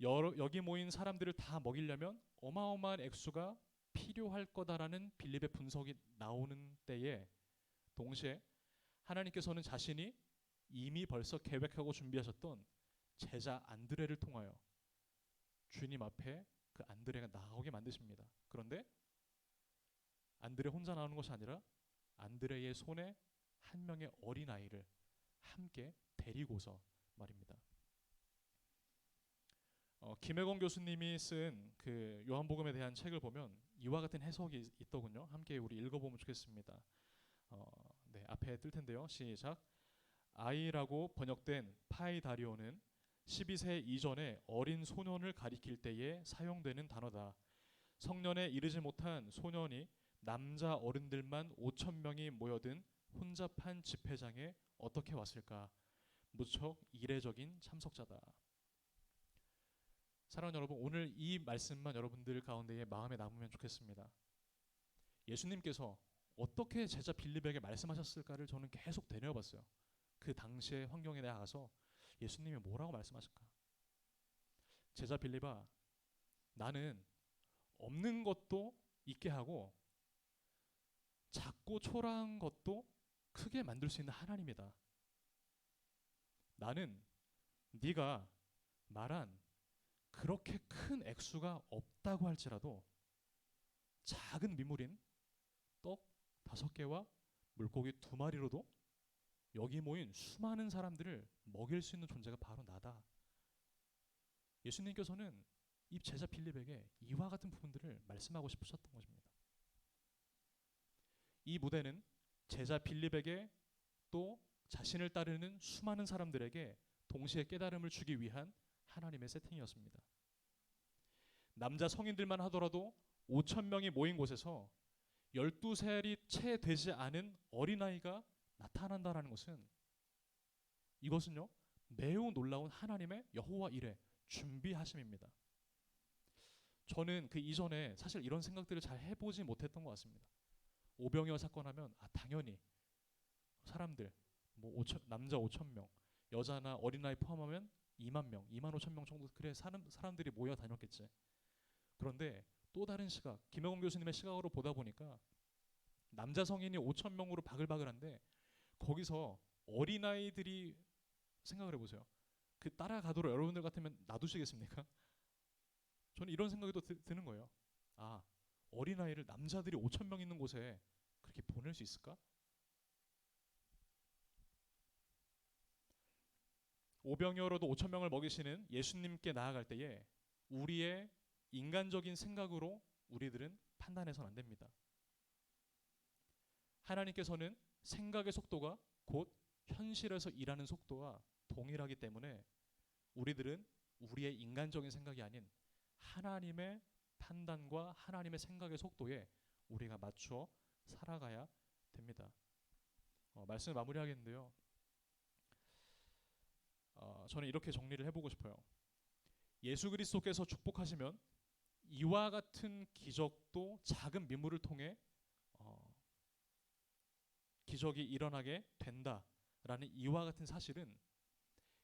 여기 모인 사람들을 다 먹이려면 어마어마한 액수가 필요할 거다라는 빌립의 분석이 나오는 때에 동시에 하나님께서는 자신이 이미 벌써 계획하고 준비하셨던 제자 안드레를 통하여 주님 앞에 그 안드레가 나오게 만드십니다. 그런데 안드레 혼자 나오는 것이 아니라 안드레의 손에 한 명의 어린아이를 함께 데리고서 말입니다. 김혜건 교수님이 쓴 그 요한복음에 대한 책을 보면 이와 같은 해석이 있더군요. 함께 우리 읽어보면 좋겠습니다. 네, 앞에 뜰 텐데요. 시작. 아이라고 번역된 파이다리오는 12세 이전의 어린 소년을 가리킬 때에 사용되는 단어다. 성년에 이르지 못한 소년이 남자 어른들만 5천 명이 모여든 혼잡한 집회장에 어떻게 왔을까? 무척 이례적인 참석자다. 사랑하는 여러분, 오늘 이 말씀만 여러분들 가운데에 마음에 남으면 좋겠습니다. 예수님께서 어떻게 제자 빌립에게 말씀하셨을까를 저는 계속 되뇌어봤어요. 그 당시의 환경에 나가서 예수님이 뭐라고 말씀하실까? 제자 빌립아, 나는 없는 것도 있게 하고 작고 초라한 것도 크게 만들 수 있는 하나님이다. 나는 네가 말한 그렇게 큰 액수가 없다고 할지라도 작은 미물인 떡 5개와 물고기 2마리로도 여기 모인 수많은 사람들을 먹일 수 있는 존재가 바로 나다. 예수님께서는 이 제자 빌립에게 이와 같은 부분들을 말씀하고 싶으셨던 것입니다. 이 무대는 제자 빌립에게 또 자신을 따르는 수많은 사람들에게 동시에 깨달음을 주기 위한 하나님의 세팅이었습니다. 남자 성인들만 하더라도 5천 명이 모인 곳에서 12살이 채 되지 않은 어린아이가 나타난다라는 것은 이것은요 매우 놀라운 하나님의 여호와 일의 준비하심입니다. 저는 그 이전에 사실 이런 생각들을 잘 해보지 못했던 것 같습니다. 오병이어 사건 하면 당연히 사람들 남자 5천 명, 여자나 어린아이 포함하면 2만 명, 2만 5천 명 정도 그래 사람들이 모여 다녔겠지. 그런데 또 다른 시각, 김영훈 교수님의 시각으로 보다 보니까 남자 성인이 5천 명으로 바글바글한데 거기서 어린아이들이 생각을 해보세요. 그 따라가도록 여러분들 같으면 놔두시겠습니까? 저는 이런 생각이 또 드는 거예요. 어린아이를 남자들이 5천 명 있는 곳에 그렇게 보낼 수 있을까? 오병이어로도 5천 명을 먹이시는 예수님께 나아갈 때에 우리의 인간적인 생각으로 우리들은 판단해서는 안 됩니다. 하나님께서는 생각의 속도가 곧 현실에서 일하는 속도와 동일하기 때문에 우리들은 우리의 인간적인 생각이 아닌 하나님의 판단과 하나님의 생각의 속도에 우리가 맞춰 살아가야 됩니다. 말씀을 마무리하겠는데요. 저는 이렇게 정리를 해보고 싶어요. 예수 그리스도께서 축복하시면 이와 같은 기적도 작은 민물을 통해 기적이 일어나게 된다라는 이와 같은 사실은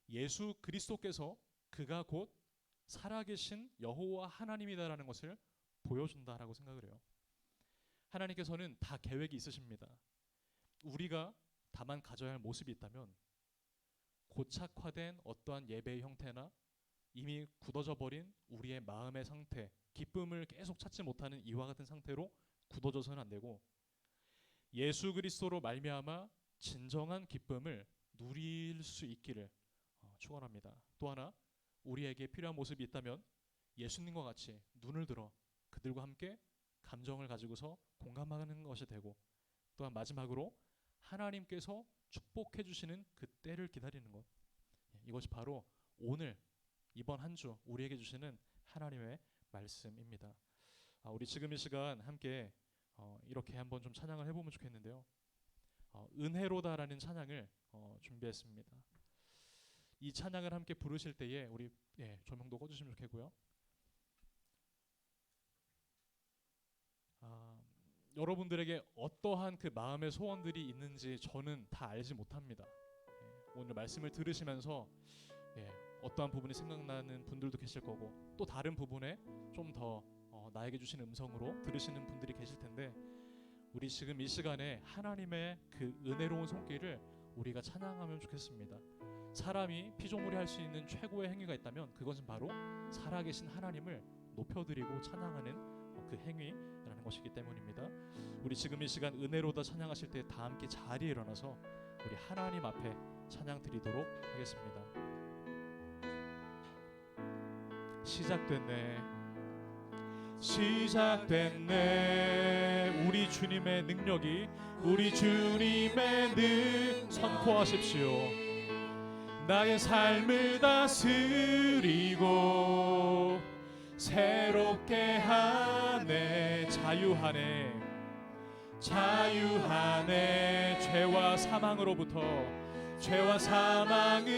예수 그리스도께서 그가 곧 살아계신 여호와 하나님이다라는 것을 보여준다라고 생각을 해요. 하나님께서는 다 계획이 있으십니다. 우리가 다만 가져야 할 모습이 있다면 고착화된 어떠한 예배의 형태나 이미 굳어져 버린 우리의 마음의 상태, 기쁨을 계속 찾지 못하는 이와 같은 상태로 굳어져서는 안 되고 예수 그리스도로 말미암아 진정한 기쁨을 누릴 수 있기를 축원합니다. 또 하나 우리에게 필요한 모습이 있다면 예수님과 같이 눈을 들어 그들과 함께 감정을 가지고서 공감하는 것이 되고, 또한 마지막으로 하나님께서 축복해 주시는 그 때를 기다리는 것, 이것이 바로 오늘 이번 한 주 우리에게 주시는 하나님의 말씀입니다. 우리 지금 이 시간 함께 이렇게 한번 좀 찬양을 해보면 좋겠는데요. 은혜로다라는 찬양을 준비했습니다. 이 찬양을 함께 부르실 때에 우리 조명도 꺼주시면 좋겠고요. 여러분들에게 어떠한 그 마음의 소원들이 있는지 저는 다 알지 못합니다. 오늘 말씀을 들으시면서 어떠한 부분이 생각나는 분들도 계실 거고, 또 다른 부분에 좀 더 나에게 주신 음성으로 들으시는 분들이 계실 텐데, 우리 지금 이 시간에 하나님의 그 은혜로운 손길을 우리가 찬양하면 좋겠습니다. 사람이 피조물이 할 수 있는 최고의 행위가 있다면 그것은 바로 살아계신 하나님을 높여드리고 찬양하는 그 행위라는 것이기 때문입니다. 우리 지금 이 시간 은혜로다 찬양하실 때 다 함께 자리에 일어나서 우리 하나님 앞에 찬양 드리도록 하겠습니다. 시작됐네, 시작됐네. 우리 주님의 능력이, 우리 주님의 능 선포하십시오. 나의 삶을 다스리고 새롭게 하네, 자유하네, 자유하네. 죄와 사망으로부터, 죄와 사망으로부터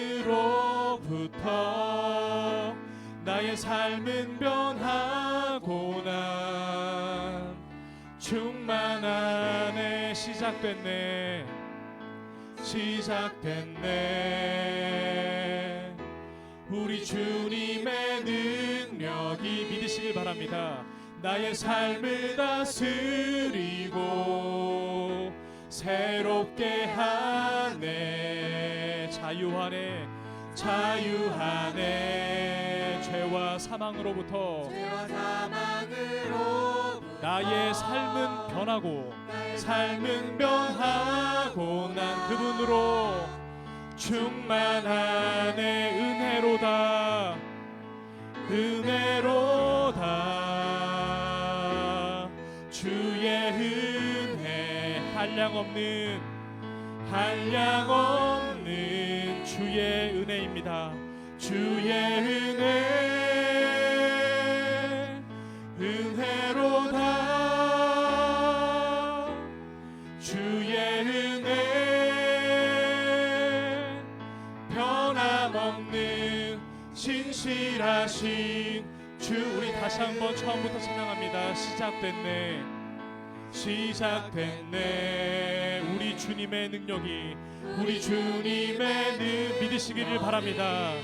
나의 삶은 변하고 난 충만하네. 시작됐네, 시작됐네. 우리 주님의 능력이 믿으시길 바랍니다. 나의 삶을 다스리고 새롭게 하네, 자유하네, 자유하네. 죄와 사망으로부터, 나의 삶은 변하고, 삶은 변하고 난 그분으로 충만하네. 은혜로다, 은혜로다. 주의 은혜 한량없는, 한량없는 주의 은혜입니다. 주의 은혜, 은혜로다. 주의 은혜, 변함없는 신실하신 주. 우리 다시 한번 처음부터 찬양합니다. 시작됐네, 시작됐네. 우리 주님의 능력이, 우리 주님의 믿으시기를 바랍니다.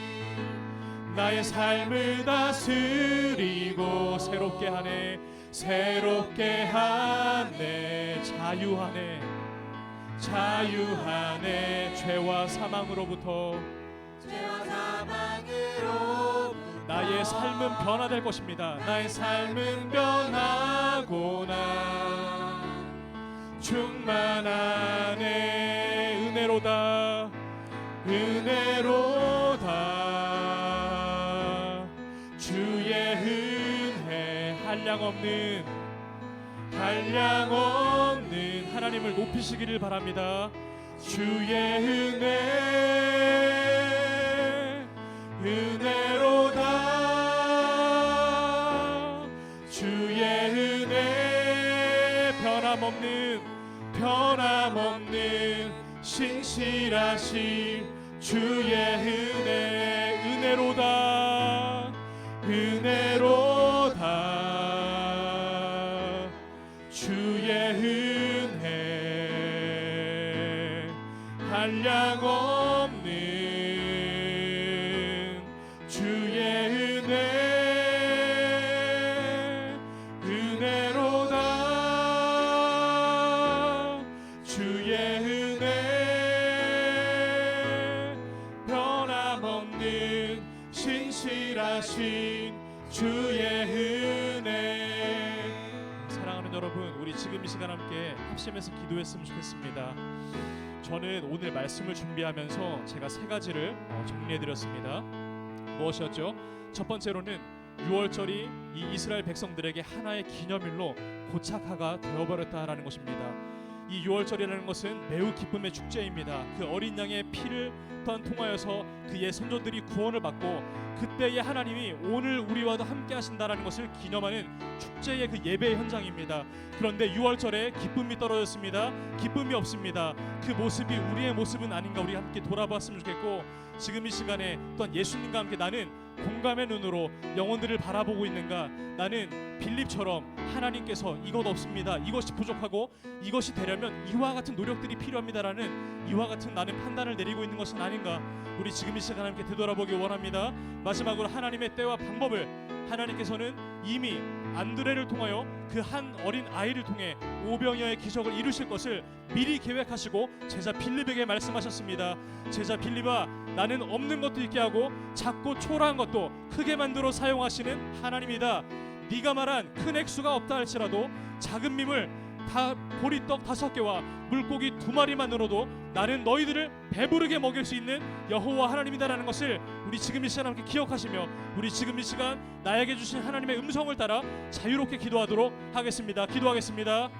나의 삶을 다스리고 새롭게 하네, 새롭게 하네, 자유하네, 자유하네. 죄와 사망으로부터, 나의 삶은 변화될 것입니다. 나의 삶은 변하고 난 충만하네. 은혜로다, 은혜로다. 주의 은혜 한량없는, 한량없는 하나님을 높이시기를 바랍니다. 주의 은혜, 은혜로다. 주의 은혜 변함없는 신실하신 주의 은혜로다. 주의 은혜 한량없는 주의 은혜로다. 주의 은혜 변함없는 신실하신 주의 은혜. 사랑하는 여러분, 우리 지금 이 시간 함께 합심해서 기도했으면 좋겠습니다. 저는 오늘 말씀을 준비하면서 제가 세 가지를 정리해드렸습니다. 무엇이었죠? 첫 번째로는 6월절이 이 이스라엘 백성들에게 하나의 기념일로 고착화가 되어버렸다라는 것입니다. 이 6월절이라는 것은 매우 기쁨의 축제입니다. 그 어린 양의 피를 또한 통하여서 그의 선조들이 구원을 받고 그때의 하나님이 오늘 우리와도 함께 하신다라는 것을 기념하는 축제의 그 예배의 현장입니다. 그런데 6월절에 기쁨이 떨어졌습니다. 기쁨이 없습니다. 그 모습이 우리의 모습은 아닌가 우리 함께 돌아봤으면 좋겠고, 지금 이 시간에 또한 예수님과 함께 나는 공감의 눈으로 영혼들을 바라보고 있는가, 나는 빌립처럼 하나님께서 이것 없습니다, 이것이 부족하고 이것이 되려면 이와 같은 노력들이 필요합니다라는 이와 같은 나는 판단을 내리고 있는 것은 아닌가, 우리 지금 이 시간 함께 되돌아보기 원합니다. 마지막으로 하나님의 때와 방법을 하나님께서는 이미 안드레를 통하여 그 한 어린 아이를 통해 오병이어의 기적을 이루실 것을 미리 계획하시고 제자 빌립에게 말씀하셨습니다. 제자 빌립아, 나는 없는 것도 있게 하고 작고 초라한 것도 크게 만들어 사용하시는 하나님이다. 네가 말한 큰 액수가 없다 할지라도 작은 민물 보리떡 5개와 물고기 2마리만으로도 나는 너희들을 배부르게 먹일 수 있는 여호와 하나님이다라는 것을 우리 지금 이 시간 함께 기억하시며, 우리 지금 이 시간 나에게 주신 하나님의 음성을 따라 자유롭게 기도하도록 하겠습니다. 기도하겠습니다.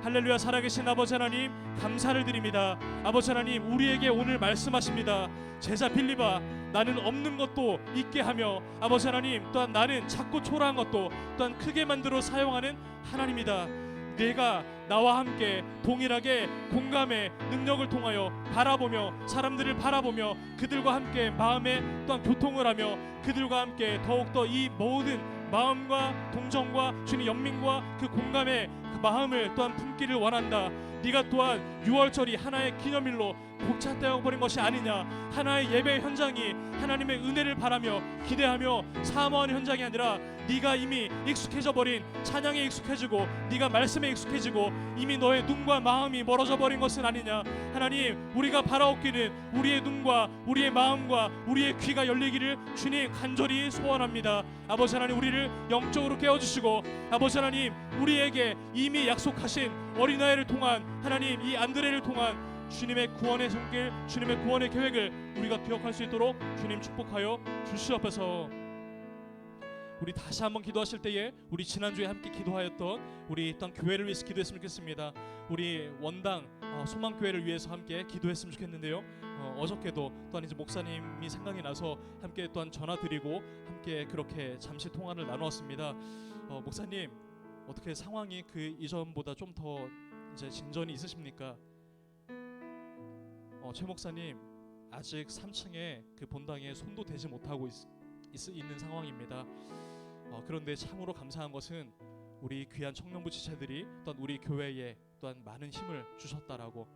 할렐루야. 살아계신 아버지 하나님, 감사를 드립니다. 아버지 하나님, 우리에게 오늘 말씀하십니다. 제자 빌립아, 나는 없는 것도 있게 하며 아버지 하나님, 또한 나는 작고 초라한 것도 또한 크게 만들어 사용하는 하나님이다. 내가 나와 함께 동일하게 공감의 능력을 통하여 바라보며 사람들을 바라보며 그들과 함께 마음에 또한 교통을 하며 그들과 함께 더욱더 이 모든 마음과 동정과 주님 연민과 그 공감의 그 마음을 또한 품기를 원한다. 네가 또한 6월절이 하나의 기념일로 고착되어 버린 것이 아니냐, 하나의 예배 현장이 하나님의 은혜를 바라며 기대하며 사모하는 현장이 아니라 네가 이미 익숙해져 버린 찬양에 익숙해지고 네가 말씀에 익숙해지고 이미 너의 눈과 마음이 멀어져 버린 것은 아니냐. 하나님, 우리가 바라옵기는 우리의 눈과 우리의 마음과 우리의 귀가 열리기를 주님 간절히 소원합니다. 아버지 하나님, 우리를 영적으로 깨워주시고 아버지 하나님, 우리에게 이미 약속하신 어린아이를 통한 하나님 이 안드레를 통한 주님의 구원의 손길, 주님의 구원의 계획을 우리가 기억할 수 있도록 주님 축복하여 주시옵소서. 우리 다시 한번 기도하실 때에 우리 지난주에 함께 기도하였던 우리 또한 교회를 위해서 기도했으면 좋겠습니다. 우리 원당 소망교회를 위해서 함께 기도했으면 좋겠는데요. 어저께도 또한 이제 목사님이 생각이 나서 함께 또한 전화드리고 함께 그렇게 잠시 통화를 나누었습니다. 목사님, 어떻게 상황이 그 이전보다 좀 더 이제 진전이 있으십니까? 최 목사님, 아직 3층에 그 본당에 손도 대지 못하고 있는 상황입니다. 그런데 참으로 감사한 것은 우리 귀한 청년부 지체들이 또한 우리 교회에 또한 많은 힘을 주셨다라고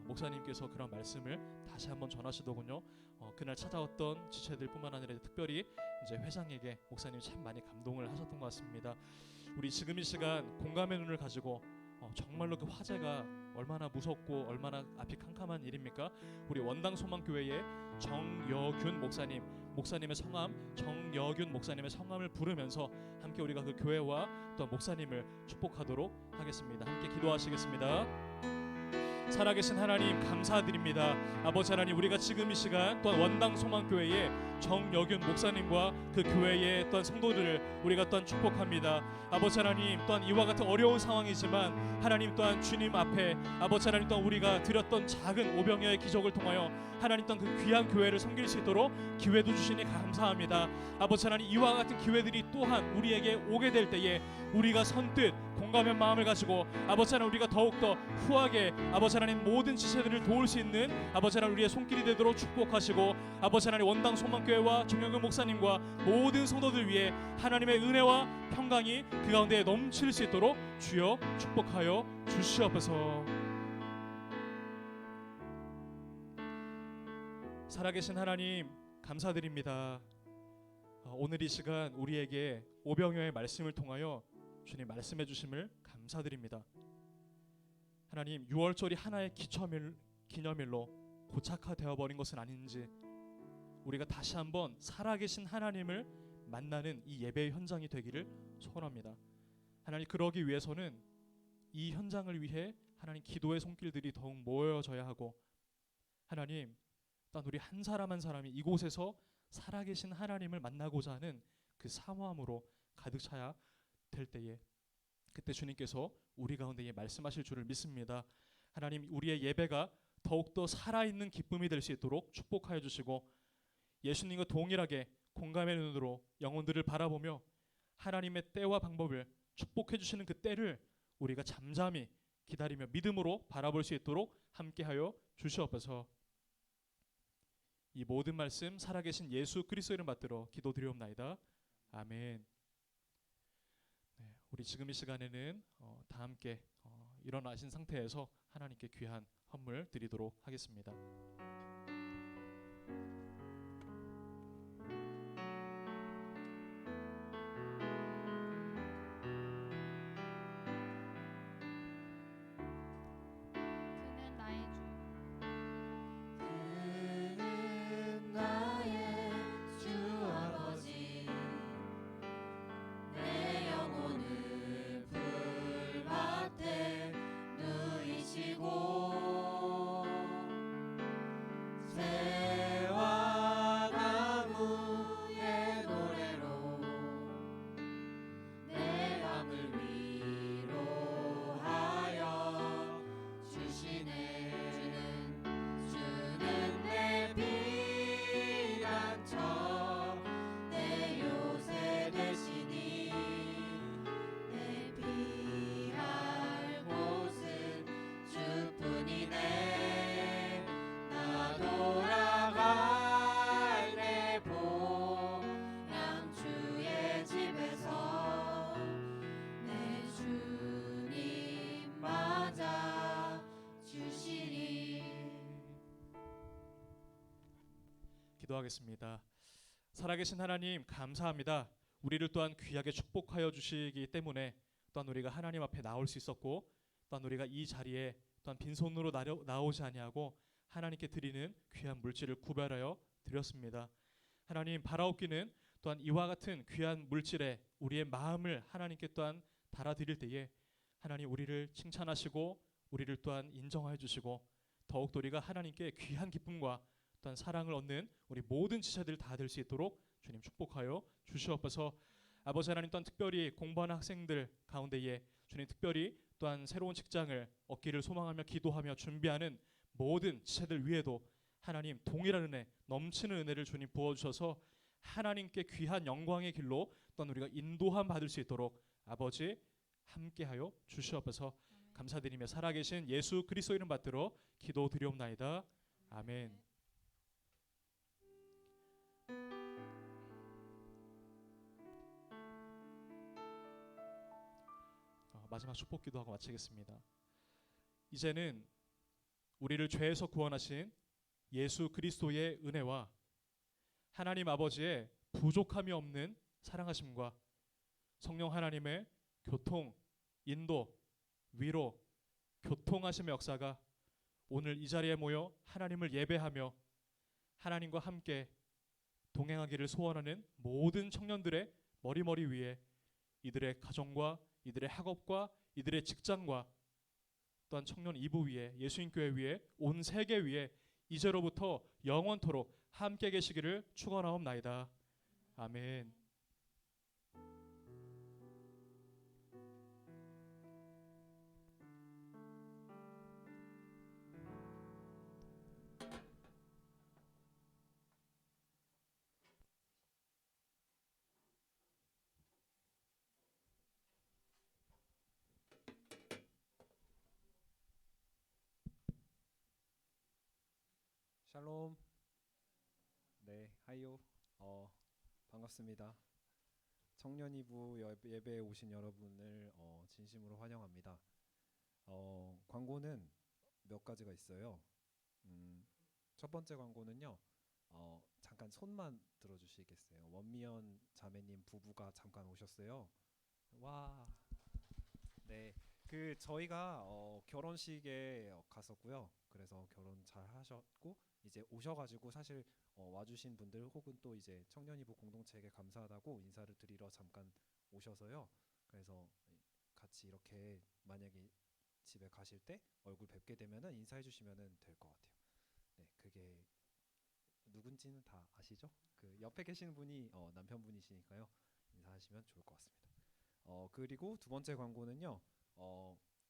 목사님께서 그런 말씀을 다시 한번 전하시더군요. 그날 찾아왔던 지체들뿐만 아니라 특별히 이제 회장에게 목사님이 참 많이 감동을 하셨던 것 같습니다. 우리 지금 이 시간 공감의 눈을 가지고 정말로 그 화재가 얼마나 무섭고 얼마나 앞이 캄캄한 일입니까? 우리 원당 소망교회의 정여균 목사님의 성함 정여균 목사님의 성함을 부르면서 함께 우리가 그 교회와 또 목사님을 축복하도록 하겠습니다. 함께 기도하시겠습니다. 살아계신 하나님 감사드립니다. 아버지 하나님, 우리가 지금 이 시간 또한 원당 소망교회의 정여균 목사님과 그 교회의 또한 성도들을 우리가 또한 축복합니다. 아버지 하나님, 또한 이와 같은 어려운 상황이지만 하나님 또한 주님 앞에 아버지 하나님 또한 우리가 드렸던 작은 오병이어의 기적을 통하여 하나님 또한 그 귀한 교회를 섬길 수 있도록 기회도 주시니 감사합니다. 아버지 하나님, 이와 같은 기회들이 또한 우리에게 오게 될 때에 우리가 선뜻 공감의 마음을 가지고 아버지 하나님, 우리가 더욱더 후하게 아버지 하나님 모든 지체들을 도울 수 있는 아버지 하나님 우리의 손길이 되도록 축복하시고, 아버지 하나님 원당 소망교회와 정영근 목사님과 모든 성도들 위해 하나님의 은혜와 평강이 그 가운데 넘칠 수 있도록 주여 축복하여 주시옵소서. 살아계신 하나님 감사드립니다. 오늘 이 시간 우리에게 오병이어의 말씀을 통하여 주님 말씀해 주심을 감사드립니다. 하나님, 6월절이 하나의 기념일로 고착화되어 버린 것은 아닌지 우리가 다시 한번 살아계신 하나님을 만나는 이 예배의 현장이 되기를 소원합니다. 하나님, 그러기 위해서는 이 현장을 위해 하나님 기도의 손길들이 더욱 모여져야 하고, 하나님 단 우리 한 사람 한 사람이 이곳에서 살아계신 하나님을 만나고자 하는 그 사모함으로 가득 차야 될 때에 그때 주님께서 우리 가운데 말씀하실 줄을 믿습니다. 하나님, 우리의 예배가 더욱더 살아있는 기쁨이 될 수 있도록 축복하여 주시고, 예수님과 동일하게 공감의 눈으로 영혼들을 바라보며 하나님의 때와 방법을 축복해 주시는 그 때를 우리가 잠잠히 기다리며 믿음으로 바라볼 수 있도록 함께하여 주시옵소서. 이 모든 말씀 살아계신 예수 그리스도 이름 받들어 기도드리옵나이다. 아멘. 네, 우리 지금 이 시간에는 다 함께 일어나신 상태에서 하나님께 귀한 헌물 드리도록 하겠습니다. 그는 나의 그는 나의 주 아버지, 내 영혼을 풀밭에 누이시고 새와 나무의 노래로 내 맘을 위로하여 주시네. 주는 내 피난처, 내 요새 되시니 내 피할 곳은 주뿐이네. 나 돌아갈 내 보람 주의 집에서 내 주님 맞아 주시리. 기도하겠습니다. 살아계신 하나님 감사합니다. 우리를 또한 귀하게 축복하여 주시기 때문에 또한 우리가 하나님 앞에 나올 수 있었고, 또한 우리가 이 자리에 또한 빈손으로 나오지 아니하고 하나님께 드리는 귀한 물질을 구별하여 드렸습니다. 하나님, 바라옵기는 또한 이와 같은 귀한 물질에 우리의 마음을 하나님께 또한 달아드릴 때에 하나님 우리를 칭찬하시고 우리를 또한 인정하여 주시고, 더욱더 우리가 하나님께 귀한 기쁨과 또한 사랑을 얻는 우리 모든 지체들 다 될 수 있도록 주님 축복하여 주시옵소서. 아버지 하나님, 또한 특별히 공부하는 학생들 가운데에 주님 특별히 또한 새로운 직장을 얻기를 소망하며 기도하며 준비하는 모든 지체들 위에도 하나님 동일한 은혜, 넘치는 은혜를 주님 부어주셔서 하나님께 귀한 영광의 길로 또한 우리가 인도함 받을 수 있도록 아버지 함께하여 주시옵소서. 감사드리며 살아계신 예수 그리스도 이름 받들어 기도드리옵나이다. 아멘. 마지막 축복 기도하고 마치겠습니다. 이제는 우리를 죄에서 구원하신 예수 그리스도의 은혜와 하나님 아버지의 부족함이 없는 사랑하심과 성령 하나님의 교통, 인도, 위로, 교통하심의 역사가 오늘 이 자리에 모여 하나님을 예배하며 하나님과 함께 동행하기를 소원하는 모든 청년들의 머리머리 위에 이들의 가정과 이들의 학업과 이들의 직장과 또한 청년 이부 위에 예수님교회 위에 온 세계 위에 이제로부터 영원토록 함께 계시기를 축원하옵나이다. 아멘. 샬롬. 네, 하이요. 반갑습니다. 청년 이부 예배에 오신 여러분을 진심으로 환영합니다. 광고는 몇 가지가 있어요. 첫 번째 광고는요. 잠깐 손만 들어주시겠어요? 원미연 자매님 부부가 잠깐 오셨어요. 와. 네, 그 저희가 결혼식에 갔었고요. 그래서 결혼 잘 하셨고 이제 오셔가지고 사실 와주신 분들 혹은 또 이제 청년이부 공동체에게 감사하다고 인사를 드리러 잠깐 오셔서요. 그래서 같이 이렇게 만약에 집에 가실 때 얼굴 뵙게 되면은 인사해 주시면은 될 것 같아요. 네, 그게 누군지는 다 아시죠? 그 옆에 계시는 분이 남편분이시니까요. 인사하시면 좋을 것 같습니다. 그리고 두 번째 광고는요.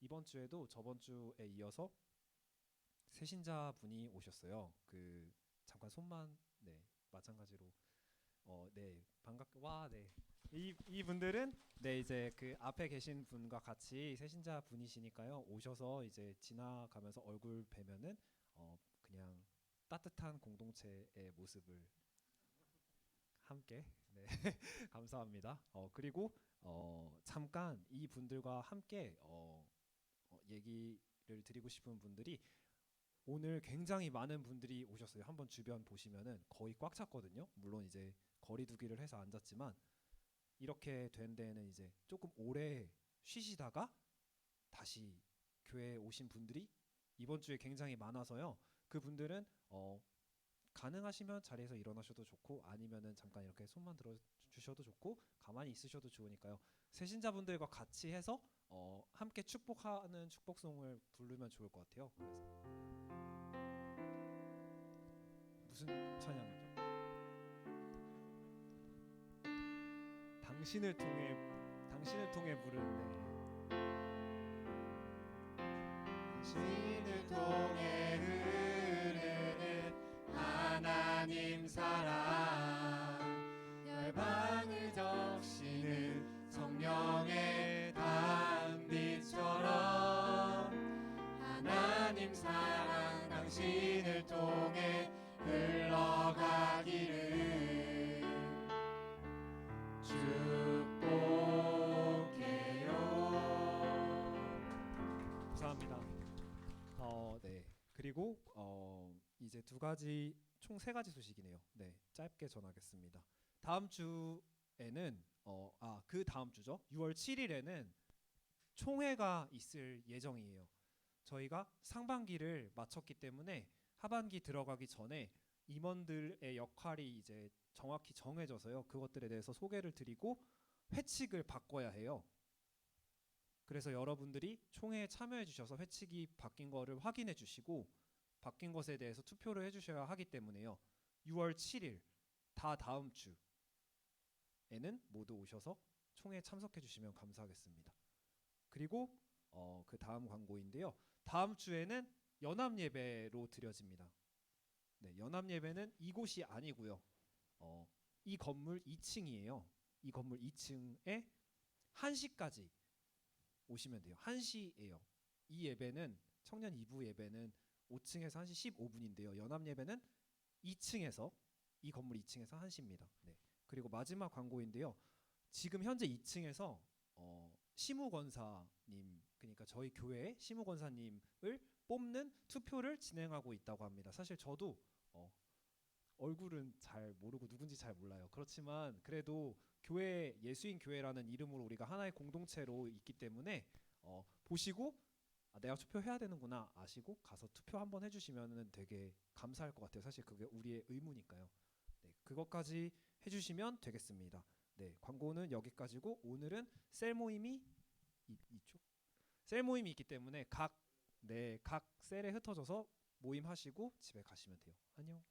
이번 주에도 저번 주에 이어서 새신자 분이 오셨어요. 그 잠깐 손만 네 마찬가지로 네 와 네 이 분들은 네 이제 그 앞에 계신 분과 같이 새신자 분이시니까요. 오셔서 이제 지나가면서 얼굴 뵈면은 그냥 따뜻한 공동체의 모습을 함께 네 감사합니다. 그리고 잠깐 이 분들과 함께 얘기를 드리고 싶은 분들이 오늘 굉장히 많은 분들이 오셨어요. 한번 주변 보시면은 거의 꽉 찼거든요. 물론 이제 거리두기를 해서 앉았지만 이렇게 된 데에는 이제 조금 오래 쉬시다가 다시 교회에 오신 분들이 이번 주에 굉장히 많아서요. 그 분들은 가능하시면 자리에서 일어나셔도 좋고 아니면은 잠깐 이렇게 손만 들어 주셔도 좋고 가만히 있으셔도 좋으니까요. 새신자분들과 같이 해서 함께 축복하는 축복송을 부르면 좋을 것 같아요. 그래서 무슨 찬양이죠? 당신을 통해 부르는데 당신을 통해 흐르는 하나님 사랑 열방을 적시는 성령의 단비처럼 하나님 사랑 당신을 통해 흘러가기를 축복해요. 감사합니다. 네. 그리고 이제 총 세 가지 소식이네요. 네, 짧게 전하겠습니다. 다음 주에는 그 다음 주죠. 6월 7일에는 총회가 있을 예정이에요. 저희가 상반기를 마쳤기 때문에 하반기 들어가기 전에 임원들의 역할이 이제 정확히 정해져서요. 그것들에 대해서 소개를 드리고 회칙을 바꿔야 해요. 그래서 여러분들이 총회에 참여해 주셔서 회칙이 바뀐 거를 확인해 주시고 바뀐 것에 대해서 투표를 해 주셔야 하기 때문에요. 6월 7일 다음 주에는 모두 오셔서 총회에 참석해 주시면 감사하겠습니다. 그리고 그 다음 광고인데요. 다음 주에는 연합 예배로 드려집니다. 네, 연합 예배는 이곳이 아니고요. 이 건물 2층이에요. 이 건물 2층에 1시까지 오시면 돼요. 1시예요. 이 예배는 청년 2부 예배는 5층에서 1시 15분인데요. 연합 예배는 2층에서 이 건물 2층에서 1시입니다. 네. 그리고 마지막 광고인데요. 지금 현재 2층에서 시무권사님 그러니까 저희 교회의 시무권사님을 뽑는 투표를 진행하고 있다고 합니다. 사실 저도 얼굴은 잘 모르고 누군지 잘 몰라요. 그렇지만 그래도 교회 예수인 교회라는 이름으로 우리가 하나의 공동체로 있기 때문에 보시고 내가 투표해야 되는구나 아시고 가서 투표 한번 해주시면 되게 감사할 것 같아요. 사실 그게 우리의 의무니까요. 네, 그것까지 해주시면 되겠습니다. 네, 광고는 여기까지고 오늘은 셀 모임이 있기 때문에 각 네, 각 셀에 흩어져서 모임하시고 집에 가시면 돼요. 안녕.